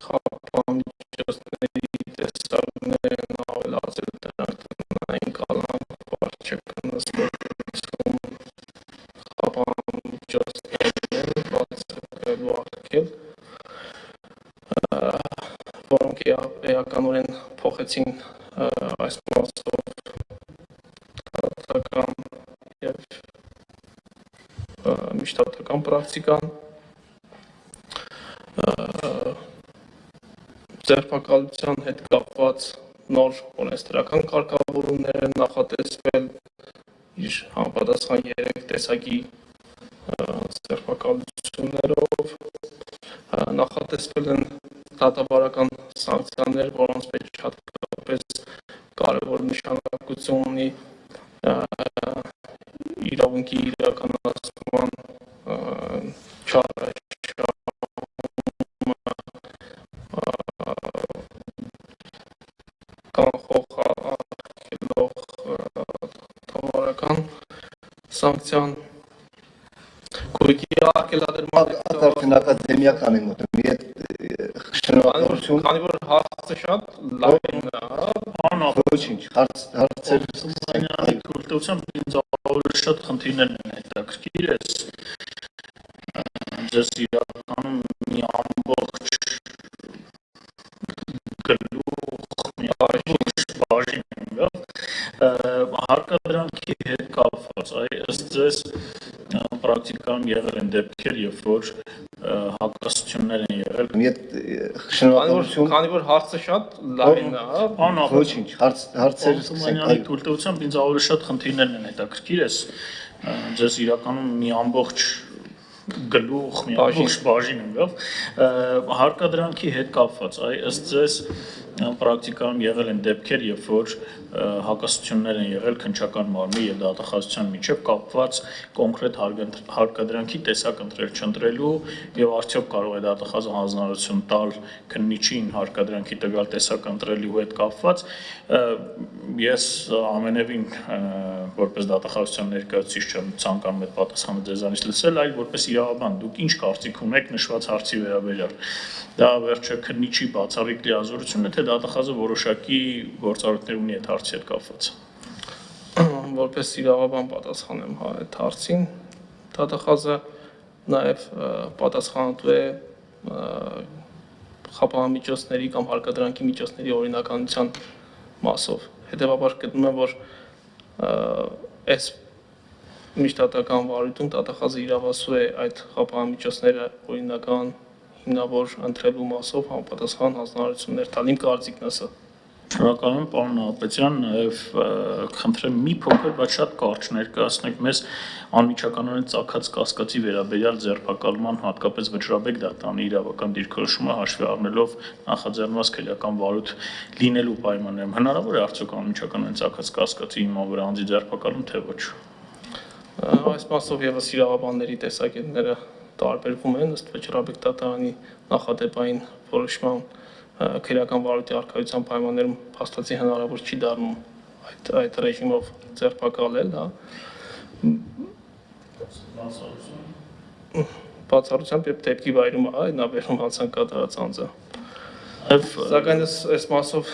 խափան միջոցների տեսակներ են ավելացել, դրանք տնային կալանք, վարչական հսկողություն, խափան միջոցներ, բացակայելու փոփոխեցին այս մասով դատական եւ միջդատական պրակտիկան ձերբակալության հետ կապված նոր օրենսդրական կարգավորումներ են նախատեսվել իր համապատասխան 3 տեսակի ձերբակալություններով նախատեսվել են դատաբարական սանկցիաներ, որոնց մեջ հատկապես կարևոր նշանակություն ունի իրավունքի իրականացման սանկցիան գույքի արգելադրման
Արդեն ակադեմիական եմ մոտեմ, շնորհակալություն։
քանի որ հարցը շատ լավ է,
Ոչինչ, հարցեր
Կուրտությամբ ինձ ավելի շատ խնդիրներ են հետաքրքիր ես ձեզ իրականում մի ամբողջ գլուխ մի բաժին հարկադրանքի հետ կապված ըստ ձեզ պրակտիկայում եղել են դեպքեր, երբ որ հակասություններ են եղել
շնորհակալություն։
քանի որ հարցը շատ լավ է,
Ոչինչ, հարցեր
Սումանյանի կուրտությամբ ինձ ավելի շատ խնդիրներ են հետաքրքիր ես ձեզ իրականում մի ամբողջ գլուխ, մի ամբողջ բաժին հարկադրանքի հետ կապված ըստ ձեզ պրակտիկայում եղել են դեպքեր, երբ որ հակասություններ են եղել քննչական մարմնի եւ դատախազության միջեւ կապված կոնկրետ հարկադրանքի տեսակ ընտրել չընտրելու եւ արդյոք կարող է դատախազը հանձնարարություն տալ քննիչին հարկադրանքի տվյալ տեսակ ընտրելու հետ կապված ես ամենևին որպես դատախազության ներկայացուցիչ չեմ ցանկանում այդ պատասխանը ձեզանից լսել, այլ որպես իրավաբան դուք ինչ կարծիք ունեք նշված հարցի վերաբերյալ դա վերջը քննիչի բացառիկ լիազորությունն է թե դատախազը որոշակի գործառույթներ ունի այդ հարցի հետ կապված
որպես իրավաբան պատասխանեմ այդ հարցին դատախազը նաև պատասխանատու է խափանամիջոցների կամ հարկադրանքի միջոցների օրինականության մասով հետևաբար գտնում եմ որ այս միջդատական վարույթում դատախազը իրավասու է այդ խափանամիջոցները օրինական հիմնավոր ընտրելու մասով համապատասխան հանձնարարություններ տալ իմ կարծիքն է սա
Շնորհակալ եմ պարոն Նահապետյան նաև խնդրեմ մի փոքր բայց շատ կարճ ներկայացնեք մեզ անմիջականորեն ծագած կասկածի վերաբերյալ ձերբակալման հատկապես վճռաբեկ դատանի իրավական դիրքորոշումը հաշվի առնելով նախաձեռնված քրեական վարույթ լինելու պայմաններում հնարավոր է արդյոք անմիջականորեն ծագած կասկածի հիման վրա անձի ձերբակալում թե ոչ
այս մասով եւս իրավաբանների տեսակետները տարբերվում են ըստ վճռաբեկ դատարանի նախադեպային որոշման քրեական վարույթի առկայության պայմաններում փաստացի հնարավոր չի դառնում այդ ռեժիմով ձերբակալել, հա բացառությամբ երբ դեպքի վայրում նա վերում հանցանքատարած անձը Սակայն այս մասով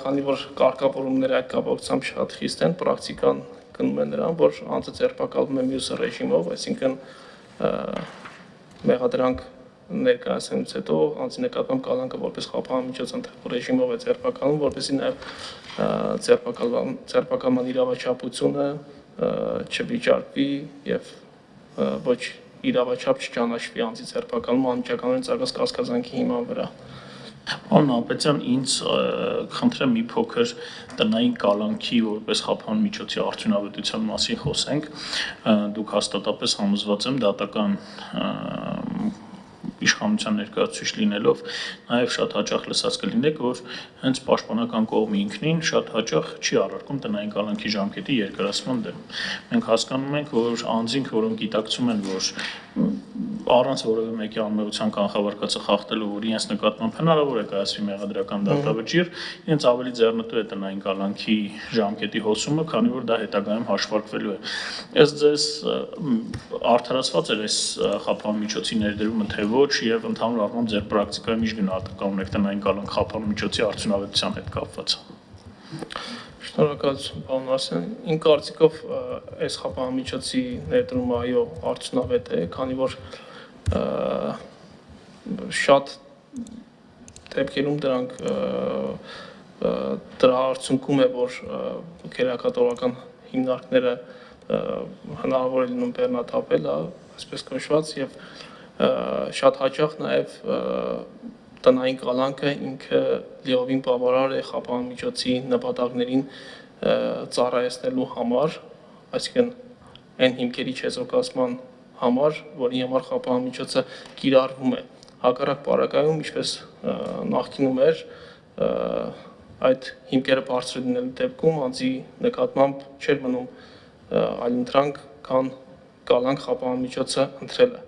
քանի որ կարգավորումները այդ կապակցությամբ շատ խիստ են պրակտիկան գնում է նրան որ անձը ձերբակալվում է մյուս ռեժիմով այսինքն մեղադրանք ներկայացնելուց հետո անձի նկատմամբ կալանքը որպես խափանամիջոց ընտրելու ռեժիմով է ձերբակալում, որպեսզի նաև ձերբակալման իրավաչափությունը չվիճարկվի եւ ոչ իրավաչափ չճանաչվի անձի ձերբակալումը անմիջականորեն ծագած կասկածանքի հիման վրա։
Պարոն Նահապետյան, ինձ խնդրեմ մի փոքր տնային կալանքի որպես խափանամիջոցի արդյունավետության մասին խոսենք։ Դուք հաստատապես համոզված եմ դատական իշխանության ներկայացուցիչ լինելով նաև շատ հաճախ լսած կլինեք, որ հենց պաշտպանական կողմի ինքնին շատ հաճախ չի առարկում տնային կալանքի ժամկետի երկրացման դեմ։ Մենք հասկանում ենք, որ անձինք, որոնք գիտակցում են, որ առանց որևէ մեկի անմեղության կանխավարկածը խախտելու, որ իրենց նկատմամբ հնարավոր է կայացվի մեղադրական դատավճիռ, իրենց ավելի ձեռնտու է տնային կալանքի ժամկետի հոսումը, քանի որ դա հետագայում հաշվարկվելու է։ Ըստ ձեզ արդարացված է այս խափանամիջոցի ներդրումը թե ոչ եւ ընդհանուր առմամբ ձեր պրակտիկայում ինչ գնահատական ունեք տնային կալանք խափանամիջոցի արդյունավետության հետ կապված։
Շնորհակալություն, պարոն Արսեն։ Իմ կարծիքով այս խափանամիջոցի ներդրումը այո արդյունավետ է, քանի որ շատ դեպքերում դրանք դրա արդյունքում է, որ քերակատորական հիմնարկները հնարավոր է լինում բեռնաթափել, այսպես կոչված, եւ շատ հաճախ նաեւ տնային կալանքը ինքը լիովին բավարար է խափանմիջոցի նպատակներին ծառայեցնելու համար, այսինքն այն հիմքերի չեզոքացման համար, որի համար խափանմիջոցը կիրառվում է։ Հակառակ պարագայում, ինչպես նախկինում էր, այդ հիմքերը բարձր լինելու դեպքում անձի նկատմամբ չէր մնում այլընտրանք, քան կալանք խափանմիջոցը ընտրելը։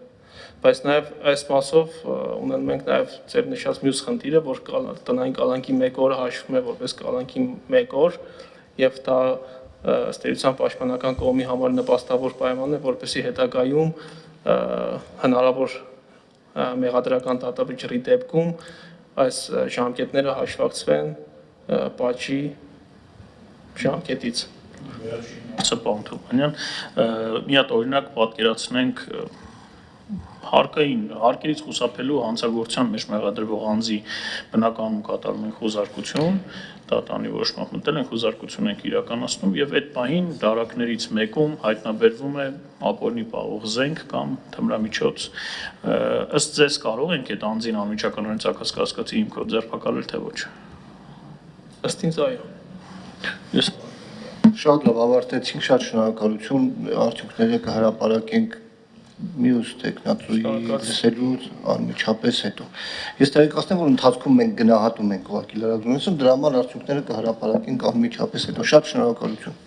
Բայց նաև այս մասով ունենում ենք նաև ձեր նշած մյուս խնդիրը, որ տնային կալանքի 1 օրը հաշվում է որպես կալանքի 1 օր, եւ դա ըստ էության պաշտպանական կողմի համար նպաստավոր պայման է, որպեսզի հետագայում հնարավոր մեղադրական դատավճռի դեպքում այս ժամկետները հաշվարկվեն պատժի ժամկետից։
Պարոն Թումանյան, մի հատ օրինակ պատկերացնենք հարկերից խուսափելու հանցագործության մեջ մեղադրվող անձի բնականում կատարում են խոզարկություն, դատանի որոշմամբ մտել են խոզարկություն ենք իրականացնում եւ այդ պահին դարակներից մեկում հայտնաբերվում է ապօրինի պահող զենք կամ թմրամիջոց։ Ըստ ձեզ կարող ենք այդ անձին անմիջական օրենսակաց կասկածի հիմքով ձերբակալել թե ոչ։
Ըստ ինձ այո։
Ես
Շատ լավ ավարտեցինք, շատ շնորհակալություն, արդյունքները կհրապարակենք մյուս տեխնատուի լսելուց անմիջապես հետո։ Ես տեղեկացնեմ, որ ընթացքում մենք գնահատում ենք ուղղակի լրագրողությունը, դրա համար արդյունքները կհրապարակենք անմիջապես հետո։ Շատ շնորհակալություն։